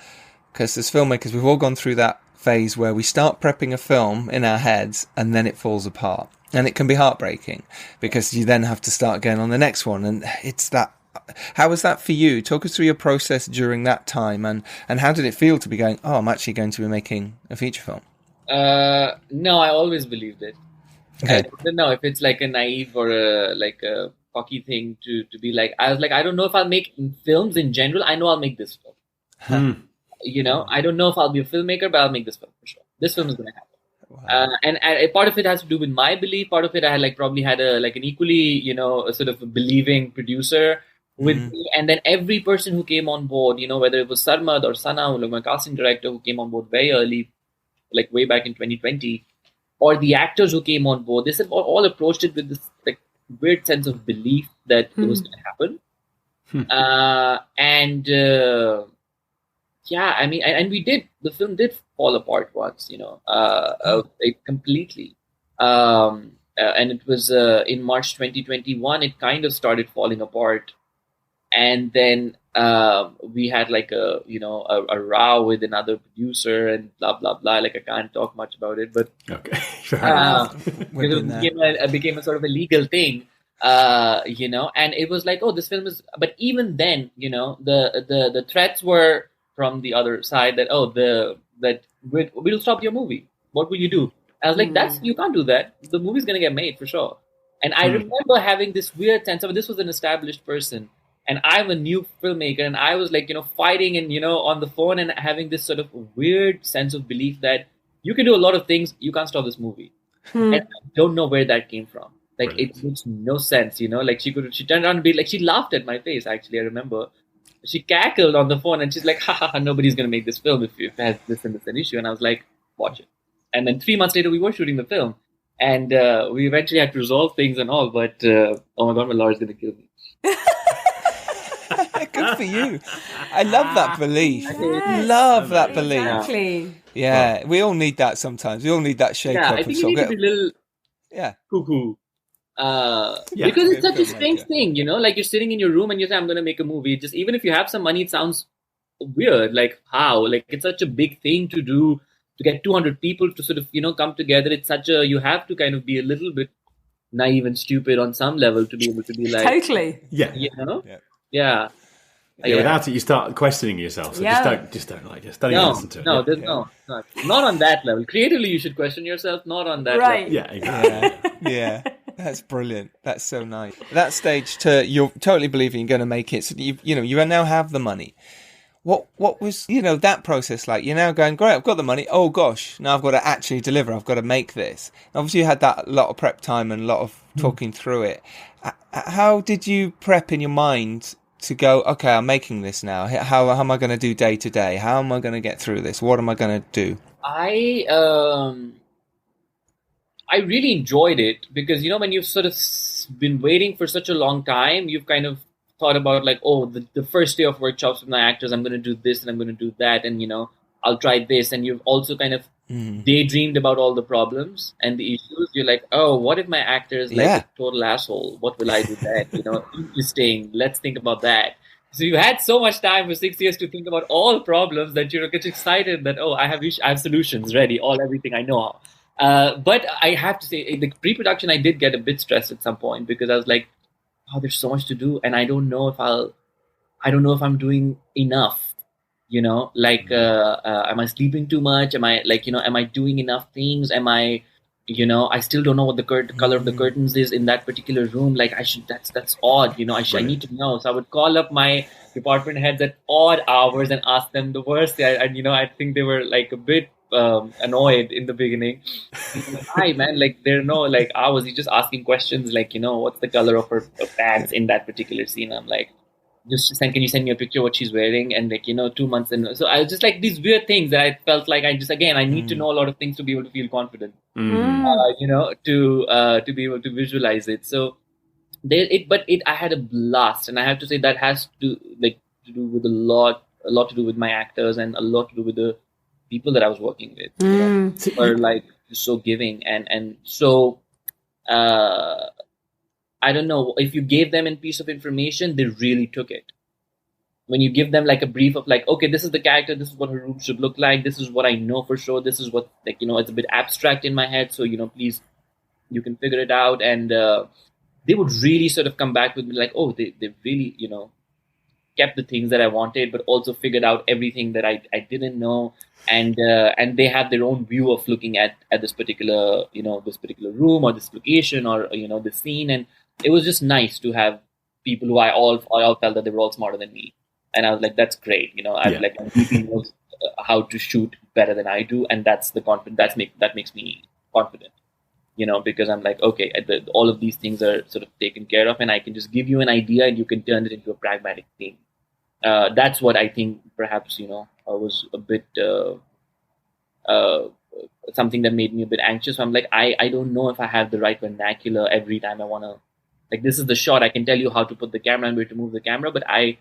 Speaker 9: Because as filmmakers, we've all gone through that phase where we start prepping a film in our heads and then it falls apart. And it can be heartbreaking because you then have to start again on the next one. And it's that. How was that for you? Talk us through your process during that time, and how did it feel to be going, oh, I'm actually going to be making a feature film?
Speaker 5: No, I always believed it.
Speaker 9: Okay.
Speaker 5: I don't know if it's like a naive or a cocky thing to be like. I was like, I don't know if I'll make films in general. I know I'll make this film. I don't know if I'll be a filmmaker, but I'll make this film for sure. This film is going to happen. Wow. And a part of it has to do with my belief. Part of it, I had probably had an equally, a sort of a believing producer with me. And then every person who came on board, whether it was Sarmad or Sana, my casting director who came on board very early, way back in 2020, or the actors who came on board, they said all approached it with this weird sense of belief that it was going to happen. And we did. The film did fall apart once, completely. And it was in March 2021. It kind of started falling apart, and then we had a row with another producer and blah blah blah. I can't talk much about it, but
Speaker 6: okay,
Speaker 5: it became a sort of a legal thing. And it was this film is. But even then, the threats were from the other side that we'll stop your movie. What will you do? I was like, you can't do that. The movie's gonna get made for sure. And I remember having this weird sense of this was an established person, and I'm a new filmmaker, and I was fighting and on the phone and having this sort of weird sense of belief that you can do a lot of things, you can't stop this movie. And I don't know where that came from. It makes no sense, she turned around and be she laughed at my face, actually, I remember. She cackled on the phone and she's like, ha, nobody's going to make this film if it has this and this an issue. And I was like, watch it. And then 3 months later, we were shooting the film. And we eventually had to resolve things and all. But, oh my God, my lawyer's going to kill me.
Speaker 9: Good for you. I love that belief. Love that belief.
Speaker 7: Exactly.
Speaker 9: Yeah, we all need that sometimes. We all need that shake up.
Speaker 5: I think you need to be a little cuckoo. Because it's such a strange thing, you're sitting in your room and you say, I'm going to make a movie. Just even if you have some money, it sounds weird. How? It's such a big thing to do, to get 200 people to sort of, come together. It's you have to kind of be a little bit naive and stupid on some level to be able to be
Speaker 7: Totally.
Speaker 6: Yeah.
Speaker 5: Yeah.
Speaker 6: Without it, you start questioning yourself. So just don't don't even listen to it.
Speaker 5: No, there's not on that level. Creatively, you should question yourself. Not on that level.
Speaker 6: Yeah, exactly.
Speaker 9: Yeah. That's brilliant. That's so nice. That stage you're totally believing you're going to make it. So you now have the money. What was that process like? You're now going, great, I've got the money. Oh gosh, now I've got to actually deliver. I've got to make this. And obviously, you had that lot of prep time and a lot of talking through it. How did you prep in your mind to go, okay, I'm making this now. How am I going to do day to day? How am I going to get through this? What am I going to do?
Speaker 5: I really enjoyed it because, when you've sort of been waiting for such a long time, you've kind of thought about the first day of workshops with my actors, I'm going to do this and I'm going to do that. And, I'll try this. And you've also kind of daydreamed about all the problems and the issues. You're like, oh, what if my actor is a total asshole? What will I do that? Interesting. Let's think about that. So you had so much time for 6 years to think about all problems that you're excited that, I have solutions ready, everything I know. But I have to say, the pre-production, I did get a bit stressed at some point because I was like, oh, there's so much to do. And I don't know if I'm doing enough, am I sleeping too much? Am I am I doing enough things? Am I, I still don't know what the color of the curtains is in that particular room. That's odd. I need to know. So I would call up my department heads at odd hours and ask them the worst. I think they were a bit annoyed in the beginning. Hi man, there are no hours. He's just asking questions what's the color of her pants in that particular scene. I'm like, can you send me a picture of what she's wearing? And 2 months in. So I was just these weird things that I felt I need to know a lot of things to be able to feel confident. To be able to visualize it. So I had a blast, and I have to say that has to do with a lot to do with my actors and a lot to do with the people that I was working with. Were so giving and so I don't know, if you gave them a piece of information, they really took it. When you give them a brief of okay, this is the character, this is what her room should look like, this is what I know for sure, this is what it's a bit abstract in my head, so please, you can figure it out. And they would really sort of come back with me they really kept the things that I wanted, but also figured out everything that I didn't know. And they have their own view of looking at this particular room or this location or the scene. And it was just nice to have people who I all felt that they were all smarter than me. And I was like, that's great. I'm keeping those how to shoot better than I do, and that's the that makes me confident, because I'm like, okay, all of these things are sort of taken care of, and I can just give you an idea, and you can turn it into a pragmatic thing. That's what I think perhaps was a bit something that made me a bit anxious. So I'm like, I don't know if I have the right vernacular every time I want to. Like, this is the shot. I can tell you how to put the camera and where to move the camera, but I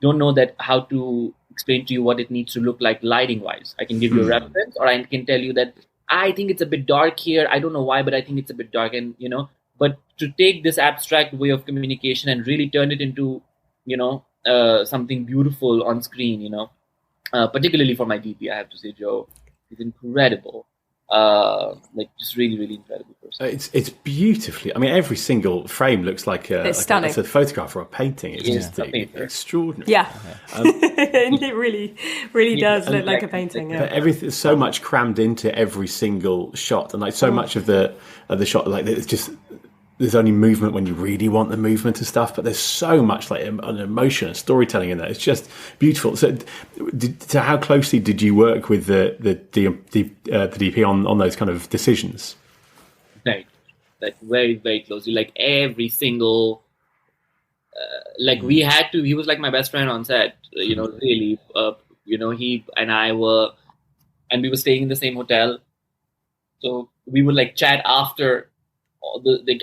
Speaker 5: don't know that how to explain to you what it needs to look like lighting wise. I can give you a reference, or I can tell you that I think it's a bit dark here. I don't know why, but I think it's a bit dark. And, but to take this abstract way of communication and really turn it into, something beautiful on screen, particularly for my DP, I have to say, Joe is incredible. Just really, really incredible person.
Speaker 6: It's beautifully. I mean, every single frame looks like
Speaker 7: it's stunning.
Speaker 6: It's a photograph or a painting. It's just extraordinary.
Speaker 7: Yeah, it really does look like a painting. Yeah.
Speaker 6: Everything, so much crammed into every single shot, and like so much of the shot, like it's just. There's only movement when you really want the movement and stuff, but there's so much like an emotion and storytelling in there. It's just beautiful. So, how closely did you work with the DP on those kind of decisions?
Speaker 5: Right, very, very closely. Like every single, we had to. He was like my best friend on set. Really. He and I were, and we were staying in the same hotel, so we would like chat after.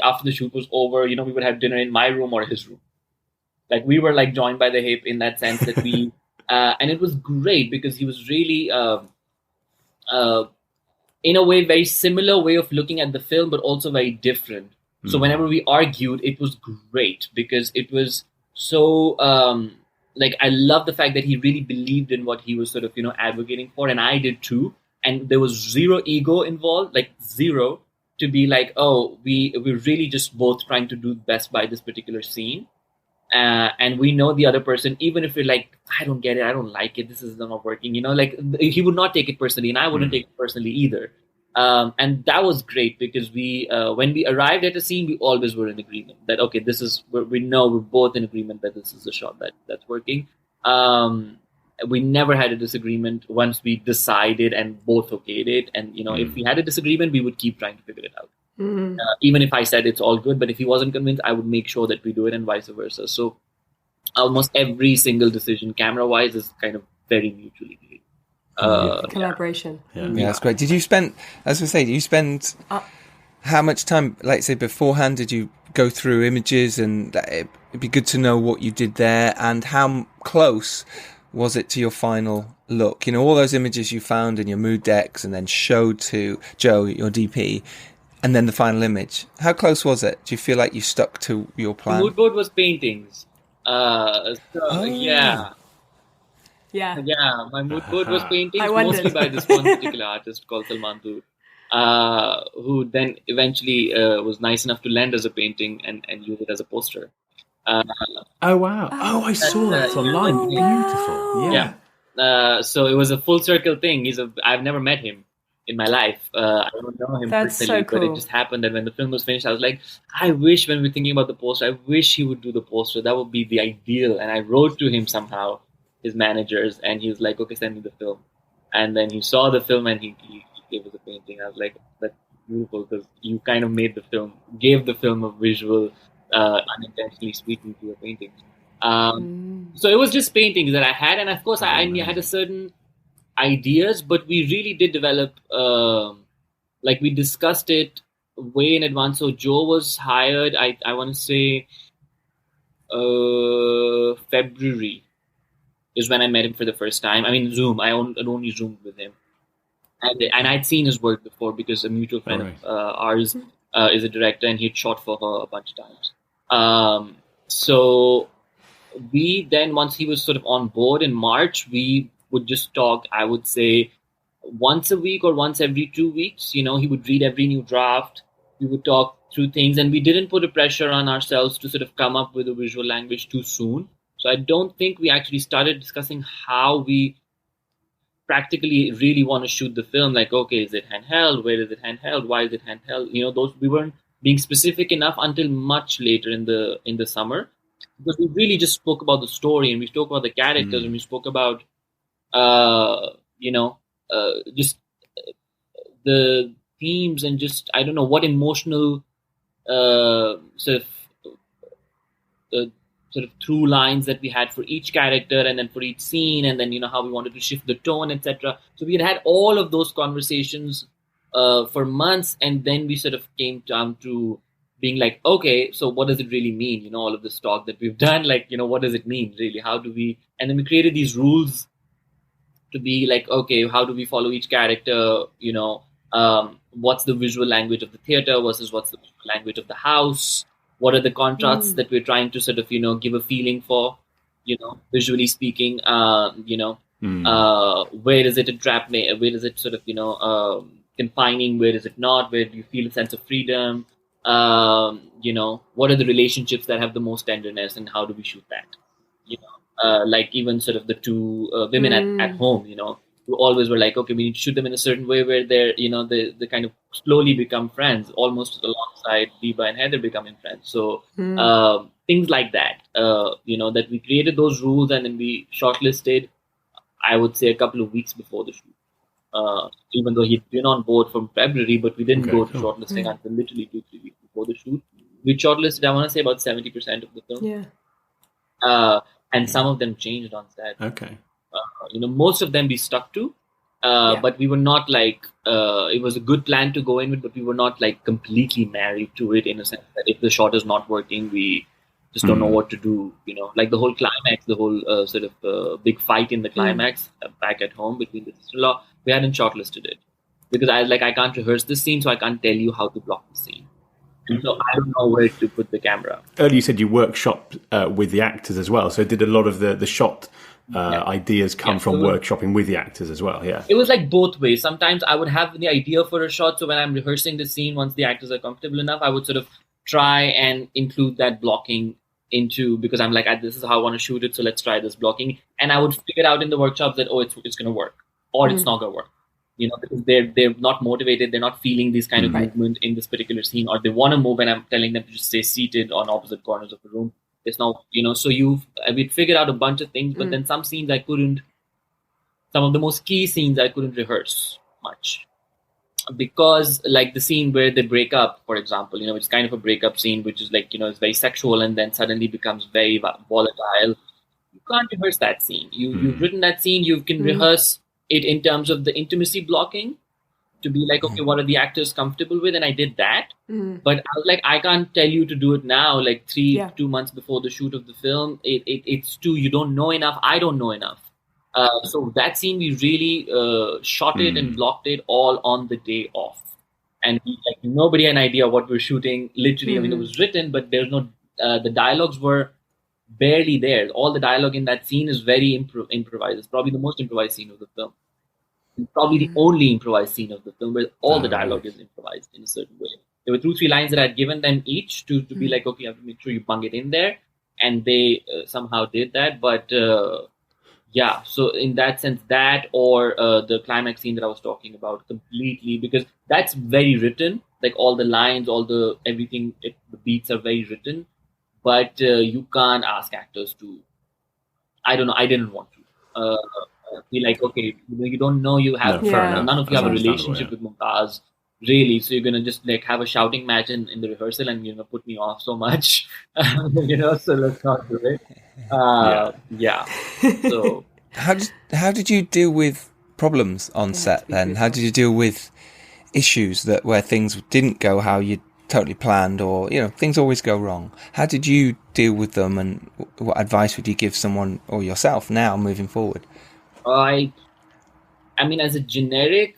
Speaker 5: After the shoot was over, we would have dinner in my room or his room. Like we were like joined by the hip in that sense that we, and it was great because he was really, in a way, very similar way of looking at the film, but also very different. So whenever we argued, it was great because it was so, I love the fact that he really believed in what he was sort of, advocating for. And I did too. And there was zero ego involved, like zero. To be like, oh, we're really just both trying to do best by this particular scene. And we know the other person, even if we're like, I don't get it, I don't like it, this is not working, he would not take it personally and I wouldn't take it personally either. And that was great because we, when we arrived at a scene, we always were in agreement that, okay, we know we're both in agreement that this is the shot that's working. We never had a disagreement once we decided and both okayed it. And, if we had a disagreement, we would keep trying to figure it out. Even if I said it's all good, but if he wasn't convinced, I would make sure that we do it and vice versa. So almost every single decision, camera-wise, is kind of very mutually made.
Speaker 7: Collaboration.
Speaker 9: Yeah, that's great. Did you spend how much time, like say beforehand, did you go through images and it'd be good to know what you did there and how close was it to your final look? All those images you found in your mood decks and then showed to Joe, your DP, and then the final image. How close was it? Do you feel like you stuck to your plan?
Speaker 5: The mood board was paintings. Yeah. Yeah, my mood board was paintings, mostly by this one particular artist called Salman Dur, who then eventually was nice enough to lend us a painting and use it as a poster.
Speaker 6: Oh wow! I saw that online. Beautiful.
Speaker 5: Yeah. So it was a full circle thing. I've never met him in my life. I don't know him personally, but it just happened that when the film was finished, I was like, I wish when we're thinking about the poster, I wish he would do the poster. That would be the ideal. And I wrote to him somehow, his managers, and he was like, okay, send me the film. And then he saw the film and he gave us a painting. I was like, that's beautiful because you kind of gave the film a visual. Unintentionally speaking to a painting. So it was just paintings that I had, and of course I had a certain ideas, but we really did develop, we discussed it way in advance. So Joe was hired, I want to say February is when I met him for the first time. I mean, Zoom. I only Zoomed with him. And I'd seen his work before because a mutual friend of ours is a director, and he'd shot for her a bunch of times. So we then, once he was sort of on board in March, we would just talk, I would say, once a week or once every 2 weeks. He would read every new draft. We would talk through things, and we didn't put a pressure on ourselves to sort of come up with a visual language too soon. So I don't think we actually started discussing how we practically really want to shoot the film. Like, okay, is it handheld? Where is it handheld? Why is it handheld? Those we weren't being specific enough until much later in the summer, because we really just spoke about the story and we spoke about the characters and we spoke about just the themes and just, I don't know, what emotional sort of through lines that we had for each character and then for each scene, and then, how we wanted to shift the tone, etc. So we had all of those conversations for months, and then we sort of came down to being like, okay, so what does it really mean? All of this talk that we've done, like, what does it mean really? How do we, and then we created these rules to be like, okay, how do we follow each character? What's the visual language of the theater versus what's the visual language of the house? What are the contrasts that we're trying to sort of, give a feeling for, visually speaking, where is it a trap? Where is it sort of, confining? Where is it not? Where do you feel a sense of freedom? What are the relationships that have the most tenderness, and how do we shoot that? Like even sort of the two women at home, who always were like, okay, we need to shoot them in a certain way where they're, they kind of slowly become friends, almost alongside Biba and Heather becoming friends. So things like that, that we created those rules, and then we shortlisted, I would say, a couple of weeks before the shoot. Even though he'd been on board from February, but we didn't go to shortlisting until literally 2-3 weeks before the shoot. We shortlisted, I want to say, about 70% of the film.
Speaker 7: Yeah.
Speaker 5: And some of them changed on set.
Speaker 6: Okay.
Speaker 5: Most of them we stuck to, but we were not like, it was a good plan to go in with, but we were not like completely married to it, in a sense that if the shot is not working, we just don't know what to do, like the whole climax, the whole sort of big fight in the climax back at home between the sister-in-law, we hadn't shortlisted it because I can't rehearse this scene, so I can't tell you how to block the scene. And so I don't know where to put the camera.
Speaker 6: Earlier you said you workshopped with the actors as well, so did a lot of the shot ideas come from workshopping with the actors as well? Yeah,
Speaker 5: it was like both ways. Sometimes I would have the idea for a shot, so when I'm rehearsing the scene, once the actors are comfortable enough, I would sort of try and include that blocking into, because I'm like, this is how I want to shoot it, so let's try this blocking, and I would figure out in the workshops that it's going to work or it's not going to work. Because they're not motivated, they're not feeling this kind of movement in this particular scene, or they want to move, and I'm telling them to just stay seated on opposite corners of the room. It's not, so we'd figured out a bunch of things, but then some scenes some of the most key scenes I couldn't rehearse much. Because like the scene where they break up, for example, it's kind of a breakup scene, which is like, it's very sexual and then suddenly becomes very volatile. You can't rehearse that scene. You've written that scene, you can rehearse it in terms of the intimacy blocking to be like, okay, what are the actors comfortable with? And I did that. But I was like, I can't tell you to do it now, like 2 months before the shoot of the film. It's too, you don't know enough. I don't know enough. So that scene, we really shot it and blocked it all on the day off. And like nobody had an idea what we're shooting. Literally, I mean, it was written, but there's no, the dialogues were barely there. All the dialogue in that scene is very improvised. It's probably the most improvised scene of the film. It's probably the only improvised scene of the film where all the dialogue is improvised in a certain way. There were 2-3 lines that I'd given them each to be like, okay, you have to make sure you bung it in there. And they somehow did that. But yeah, so in that sense, that or the climax scene that I was talking about completely, because that's very written, like all the lines, all the everything, the beats are very written. But you can't ask actors to, I don't know, I didn't want to. Be like, okay, you don't know, you have, none of you have a relationship with Mumtaz, really, so you're going to just like have a shouting match in the rehearsal and, put me off so much, so let's not do it. So
Speaker 9: how did you deal with problems on set then? How did you deal with issues where things didn't go how you totally planned, or things always go wrong? How did you deal with them, and what advice would you give someone or yourself now moving forward?
Speaker 5: I mean, as a generic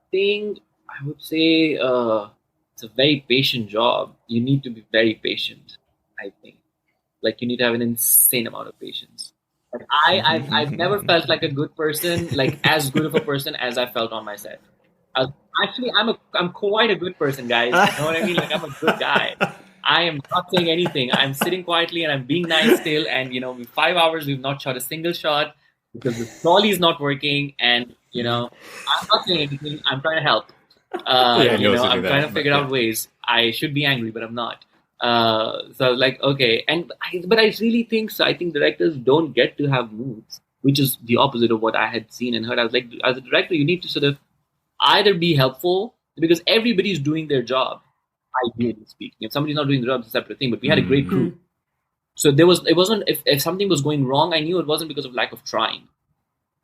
Speaker 5: thing, I would say it's a very patient job. You need to be very patient, I think. Like, you need to have an insane amount of patience. Like, I've never felt like a good person, like as good of a person as I felt on my set. Actually, I'm quite a good person, guys. You know what I mean? Like, I'm a good guy. I am not saying anything. I'm sitting quietly and I'm being nice still. And, with 5 hours, we've not shot a single shot because the trolley is not working. And, I'm not saying anything. I'm trying to help. I'm trying to figure out ways. I should be angry, but I'm not. So like, okay. But I really think so. I think directors don't get to have moods. which is the opposite of what I had seen and heard. I was like, as a director, you need to sort of either be helpful, because everybody's doing their job, ideally speaking. If somebody's not doing their job, it's a separate thing, but we had a great crew. So it wasn't, if something was going wrong, I knew it wasn't because of lack of trying.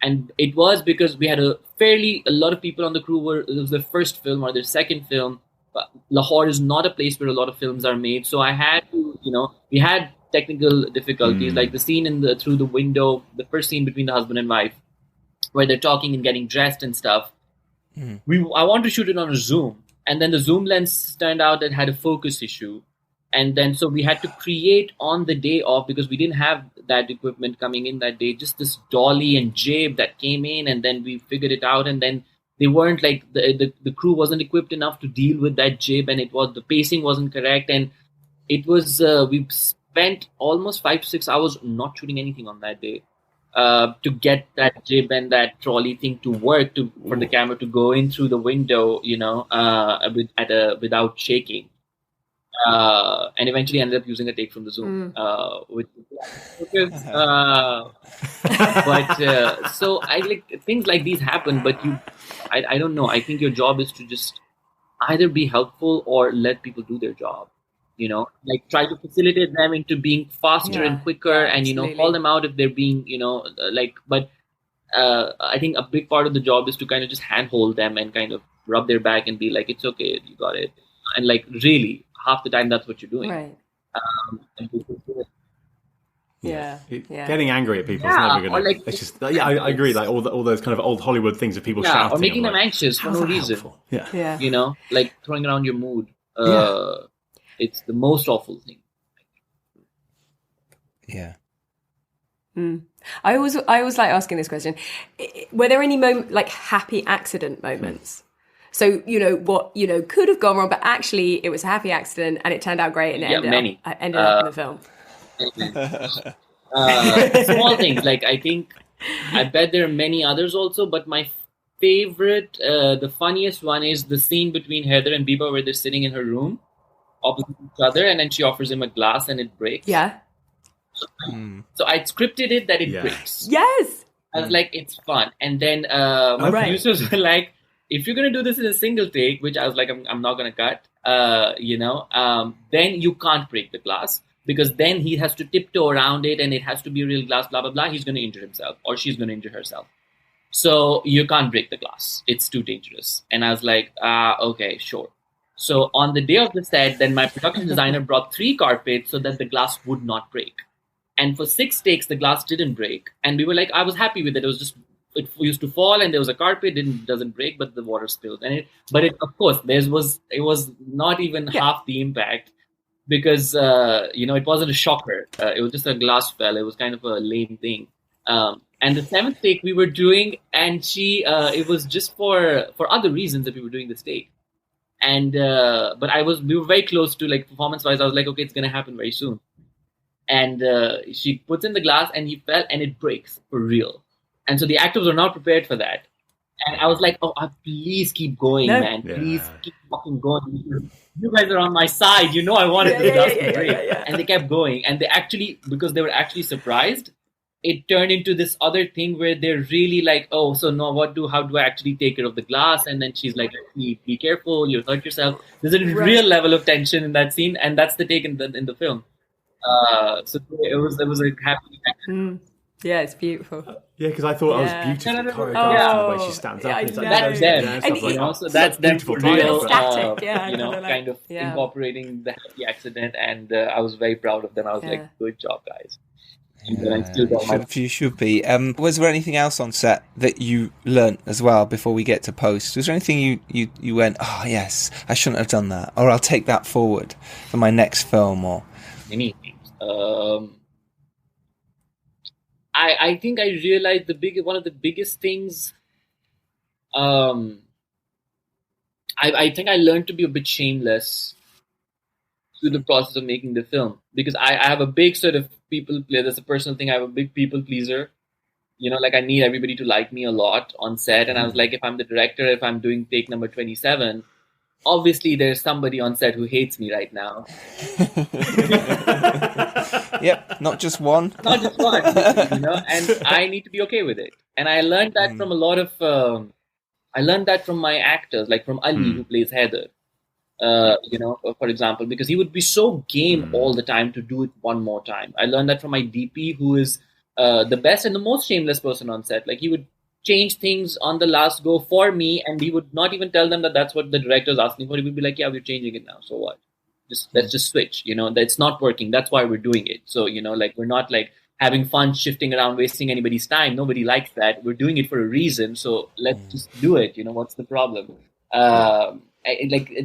Speaker 5: And it was because we had a lot of people on the crew it was their first film or their second film. But Lahore is not a place where a lot of films are made. So I had to, we had technical difficulties, like the scene through the window, the first scene between the husband and wife, where they're talking and getting dressed and stuff. I wanted to shoot it on a zoom, and then the zoom lens turned out that had a focus issue, and then so we had to create on the day off, because we didn't have that equipment coming in that day, just this dolly and jib that came in, and then we figured it out, and then they weren't like the crew wasn't equipped enough to deal with that jib, and the pacing wasn't correct, and it was we spent almost 5 to 6 hours not shooting anything on that day. To get that jib and that trolley thing to work, for the camera to go in through the window, without shaking, and eventually ended up using a take from the Zoom. So I like things like these happen, but I don't know. I think your job is to just either be helpful or let people do their job. Like try to facilitate them into being faster and quicker, and call them out if they're being but I think a big part of the job is to kind of just handhold them and kind of rub their back and be like, it's okay, you got it, and like really half the time that's what you're doing, right?
Speaker 6: Getting angry at people is never gonna. It's just I agree. Like all those kind of old Hollywood things of people shouting
Speaker 5: or making them anxious for no reason.
Speaker 6: Helpful?
Speaker 5: Like throwing around your mood. It's the most awful thing.
Speaker 9: Yeah.
Speaker 7: I always like asking this question. Were there any happy accident moments? So, what, could have gone wrong, but actually it was a happy accident and it turned out great and it ended up in the film.
Speaker 5: Small things. Like, I bet there are many others also, but my favorite, the funniest one is the scene between Heather and Biba where they're sitting in her room opposite each other, and then she offers him a glass and it breaks.
Speaker 7: Yeah.
Speaker 5: So I scripted it that it breaks.
Speaker 7: Yes.
Speaker 5: I was like, it's fun. And then my producers were like, if you're going to do this in a single take, which I was like, I'm not going to cut, then you can't break the glass, because then he has to tiptoe around it and it has to be a real glass, blah, blah, blah. He's going to injure himself or she's going to injure herself. So you can't break the glass. It's too dangerous. And I was like, okay, sure. So on the day of the set, then my production designer brought 3 carpets so that the glass would not break. And for 6 takes, the glass didn't break. And we were like, I was happy with it. It used to fall and there was a carpet, doesn't break, but the water spilled. Of course, it was not even half the impact, because, it wasn't a shocker. It was just a glass fell. It was kind of a lame thing. And the 7th take we were doing, and it was just for other reasons that we were doing this take. And but we were very close to, like, performance wise. I was like, okay, it's gonna happen very soon. And she puts in the glass and he fell and it breaks for real. And so the actors were not prepared for that. And I was like, please keep going, man. Please keep fucking going. You guys are on my side. I wanted the glass to break. And they kept going. And they actually, because they were actually surprised, it turned into this other thing where they're really like, how do I actually take care of the glass? And then she's like, be careful, you'll hurt yourself. There's a real level of tension in that scene, and that's the take in the film. So it was a happy action.
Speaker 7: Yeah, it's beautiful.
Speaker 6: Yeah, because I thought I was beautifully choreographed the way she stands up.
Speaker 5: That's them. So that's them for real. Kind of incorporating the happy accident, and I was very proud of them. I was like, good job, guys.
Speaker 9: You should be. Was there anything else on set that you learnt as well before we get to post? Was there anything you went, oh yes, I shouldn't have done that, or I'll take that forward for my next film? Or
Speaker 5: many things. I think I realized one of the biggest things. I think I learned to be a bit shameless through the process of making the film, because I have a big sort of people pleaser. That's a personal thing. I have a big people pleaser. I need everybody to like me a lot on set. And I was like, if I'm the director, if I'm doing take number 27, obviously there's somebody on set who hates me right now.
Speaker 9: Yep, not just one.
Speaker 5: Not just one, and I need to be okay with it. And I learned that from a lot of, I learned that from my actors, like from Ali, who plays Heather, for example, because he would be so game all the time to do it one more time. I learned that from my DP, who is the best and the most shameless person on set. Like, he would change things on the last go for me, and he would not even tell them that that's what the director's asking for. He would be like, yeah, we're changing it now, so what? Let's just switch, that's not working. That's why we're doing it. So, we're not like having fun shifting around, wasting anybody's time. Nobody likes that. We're doing it for a reason. So let's just do it. What's the problem?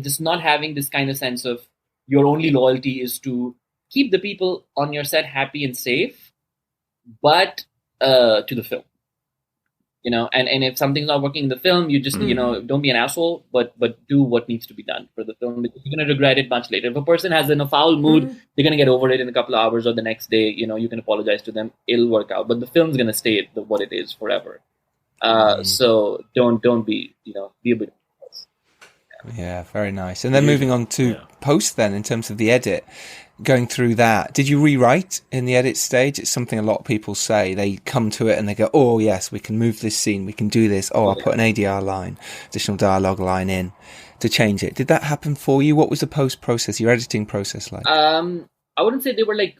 Speaker 5: Just not having this kind of sense of your only loyalty is to keep the people on your set happy and safe, but to the film. And if something's not working in the film, you just, don't be an asshole, but do what needs to be done for the film, because you're going to regret it much later. If a person has in a foul mood, they're going to get over it in a couple of hours or the next day, you can apologize to them. It'll work out, but the film's going to stay what it is forever. So don't be, be a bit.
Speaker 9: Yeah, very nice. And then moving on to post then, in terms of the edit, going through that, did you rewrite in the edit stage? It's something a lot of people say. They come to it and they go, oh yes, we can move this scene, we can do this. Oh, I'll put an ADR line, additional dialogue line in to change it. Did that happen for you? What was the post process, your editing process like?
Speaker 5: I wouldn't say they were like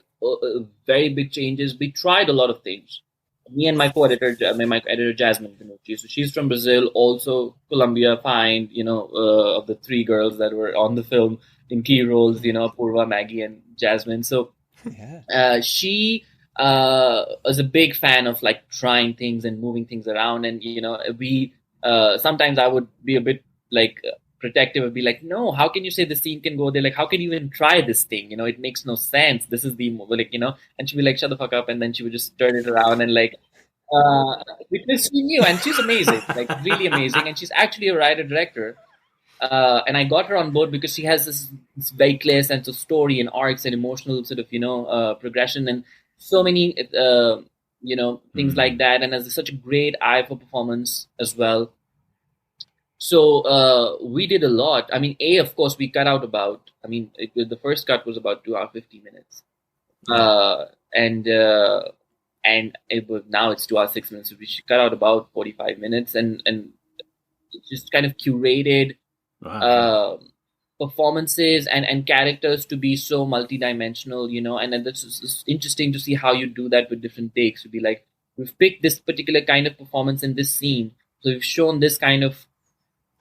Speaker 5: very big changes. We tried a lot of things. Me and my co-editor, my editor Jasmine, so she's from Brazil, also Colombia, fine, of the three girls that were on the film in key roles, Purva, Maggie, and Jasmine. So she was a big fan of like trying things and moving things around. And, we sometimes I would be a bit like protective and be like, no, how can you say the scene can go there? Like, how can you even try this thing? It makes no sense. This is the, and she'd be like, shut the fuck up. And then she would just turn it around and like, because she knew, and she's amazing, like really amazing. And she's actually a writer-director. And I got her on board because she has this very clear sense of story and arcs and emotional sort of, progression and so many, things like that. And has such a great eye for performance as well. So we did a lot. I mean, of course, we cut out about, the first cut was about 2 hours, 50 minutes. And it was, now it's 2 hours, 6 minutes. So we should cut out about 45 minutes and just kind of curated performances and characters to be so multidimensional, and then it's interesting to see how you do that with different takes. To be like, we've picked this particular kind of performance in this scene. So we've shown this kind of,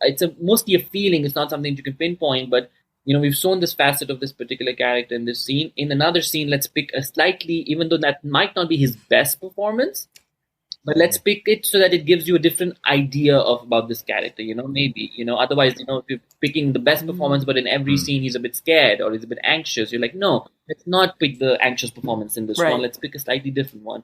Speaker 5: it's mostly a feeling. It's not something you can pinpoint, but we've shown this facet of this particular character in this scene. In another scene, let's pick a slightly, even though that might not be his best performance, but let's pick it so that it gives you a different idea about this character, maybe, otherwise, if you're picking the best performance, but in every scene he's a bit scared or he's a bit anxious, you're like, no, let's not pick the anxious performance in this one. Let's pick a slightly different one.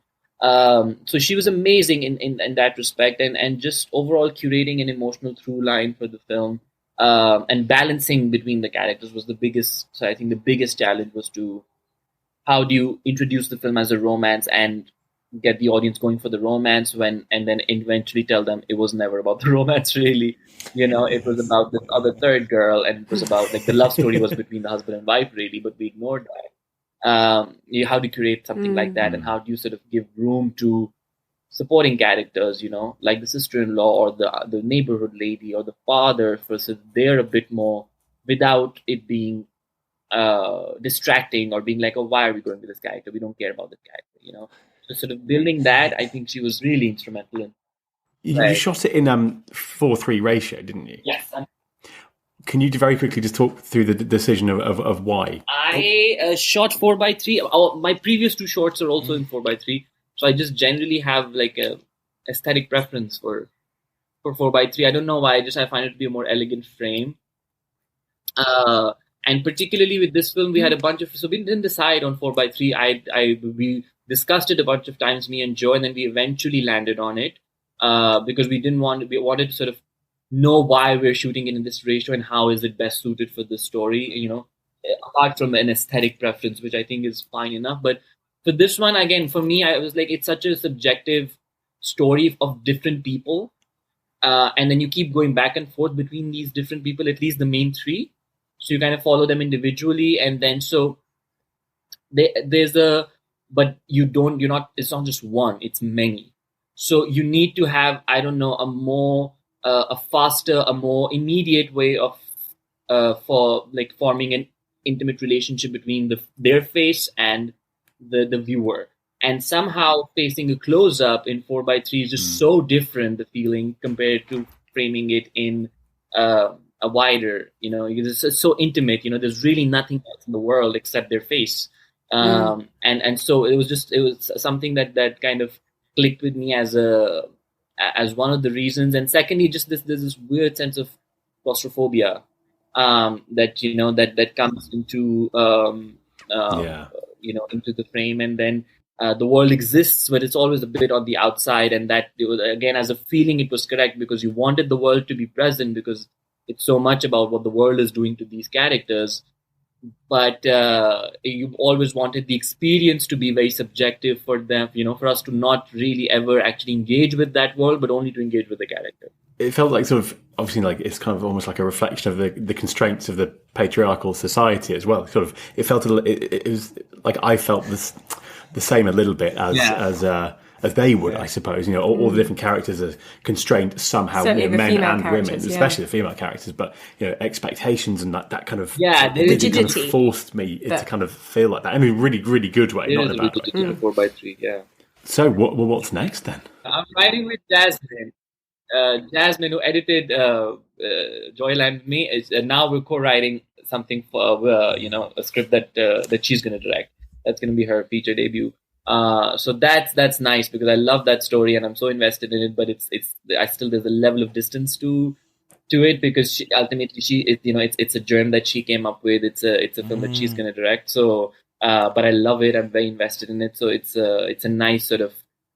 Speaker 5: So she was amazing in that respect, and just overall curating an emotional through line for the film, and balancing between the characters was the biggest. So I think the biggest challenge was how do you introduce the film as a romance and get the audience going for the romance and then eventually tell them it was never about the romance really. It was about this other third girl, and it was about like the love story was between the husband and wife really, but we ignored that. How to create something like that, and how do you sort of give room to supporting characters, like the sister-in-law or the neighborhood lady or the father, so they're a bit more without it being distracting or being like, oh, why are we going with this character? We don't care about this character, So sort of building that, I think she was really instrumental in.
Speaker 6: You shot it in 4:3 ratio, didn't you?
Speaker 5: Yes.
Speaker 6: Can you very quickly just talk through the decision of why?
Speaker 5: I shot 4:3. My previous two shorts are also in 4:3. So I just generally have like a aesthetic preference for 4:3. I don't know why. I find it to be a more elegant frame. And particularly with this film, we had a bunch of. So we didn't decide on 4:3. We discussed it a bunch of times, me and Joe, and then we eventually landed on it because we wanted to sort of know why we're shooting it in this ratio and how is it best suited for the story, apart from an aesthetic preference, which I think is fine enough. But for this one, again, for me, I was like, it's such a subjective story of different people. And then you keep going back and forth between these different people, at least the main three. So you kind of follow them individually. And then so there's a but you're not, it's not just one, it's many. So you need to have, I don't know, a faster, a more immediate way of for like forming an intimate relationship between their face and the viewer. And somehow facing a close-up in 4:3 is just so different, the feeling, compared to framing it in a wider, it's so intimate, there's really nothing else in the world except their face. And so it was something that kind of clicked with me as one of the reasons. And secondly, just there's this weird sense of claustrophobia that comes into into the frame, and then the world exists, but it's always a bit on the outside. And that, again, as a feeling, it was correct, because you wanted the world to be present, because it's so much about what the world is doing to these characters. But you always wanted the experience to be very subjective for them, for us to not really ever actually engage with that world, but only to engage with the character.
Speaker 6: It felt like sort of, obviously, like it's kind of almost like a reflection of the constraints of the patriarchal society as well. Sort of, it felt it was like I felt the same a little bit as they would, I suppose. All the different characters are constrained somehow, men and women, especially the female characters. But expectations and that kind of
Speaker 7: rigidity
Speaker 6: kind of forced me to kind of feel like that in a really, really good way, not in a bad way.
Speaker 5: 4:3, yeah.
Speaker 6: So what's next then? I'm
Speaker 5: writing with Jasmine. Jasmine, who edited Joyland with me, is now we're co-writing something for a script that she's going to direct. That's going to be her feature debut. So that's nice, because I love that story and I'm so invested in it. But there's a level of distance to it, because it's a germ that she came up with. It's a film that she's going to direct. So, but I love it. I'm very invested in it. So it's a nice sort of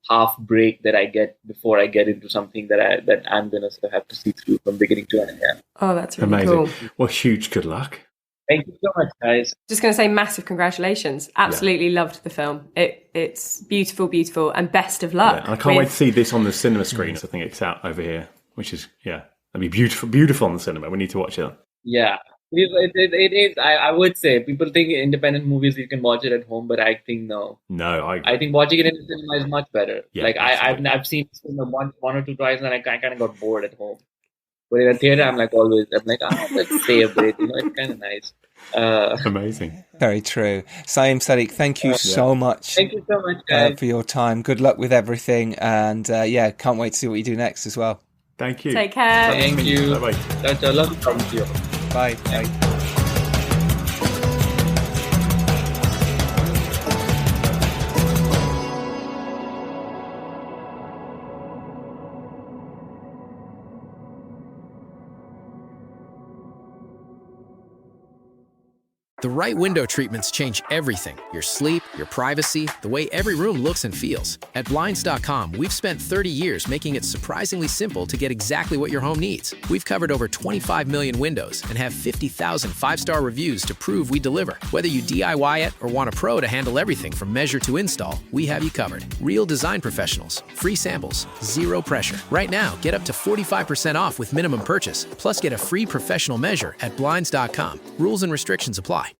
Speaker 5: half break that I get before I get into something that I'm going to sort of have to see through from beginning to end. Yeah.
Speaker 7: Oh, that's really
Speaker 6: amazing.
Speaker 7: Cool.
Speaker 6: Well, huge good luck.
Speaker 5: Thank you so much, guys.
Speaker 7: Just going to say massive congratulations. Absolutely loved the film. It's beautiful, beautiful, and best of luck.
Speaker 6: Yeah, I can't wait to see this on the cinema screen. I think it's out over here, which is, that'd be beautiful on the cinema. We need to watch it.
Speaker 5: Yeah, it is. I would say people think independent movies, you can watch it at home, but I think no.
Speaker 6: No,
Speaker 5: I think watching it in the cinema is much better.
Speaker 6: Yeah,
Speaker 5: like I've seen it one or two twice, and I kind of got bored at home. But in a theater, I'm like, let's stay a bit. It's kind of nice.
Speaker 6: Amazing.
Speaker 9: Very true. Saim Sadiq, thank you so much.
Speaker 5: Thank you so much, guys.
Speaker 9: For your time. Good luck with everything. And can't wait to see what you do next as well.
Speaker 6: Thank you.
Speaker 7: Take care.
Speaker 5: Thank you.
Speaker 6: Bye-bye.
Speaker 5: I love talking to you.
Speaker 9: Bye. Bye.
Speaker 11: The right window treatments change everything. Your sleep, your privacy, the way every room looks and feels. At Blinds.com, we've spent 30 years making it surprisingly simple to get exactly what your home needs. We've covered over 25 million windows and have 50,000 five-star reviews to prove we deliver. Whether you DIY it or want a pro to handle everything from measure to install, we have you covered. Real design professionals, free samples, zero pressure. Right now, get up to 45% off with minimum purchase, plus get a free professional measure at Blinds.com. Rules and restrictions apply.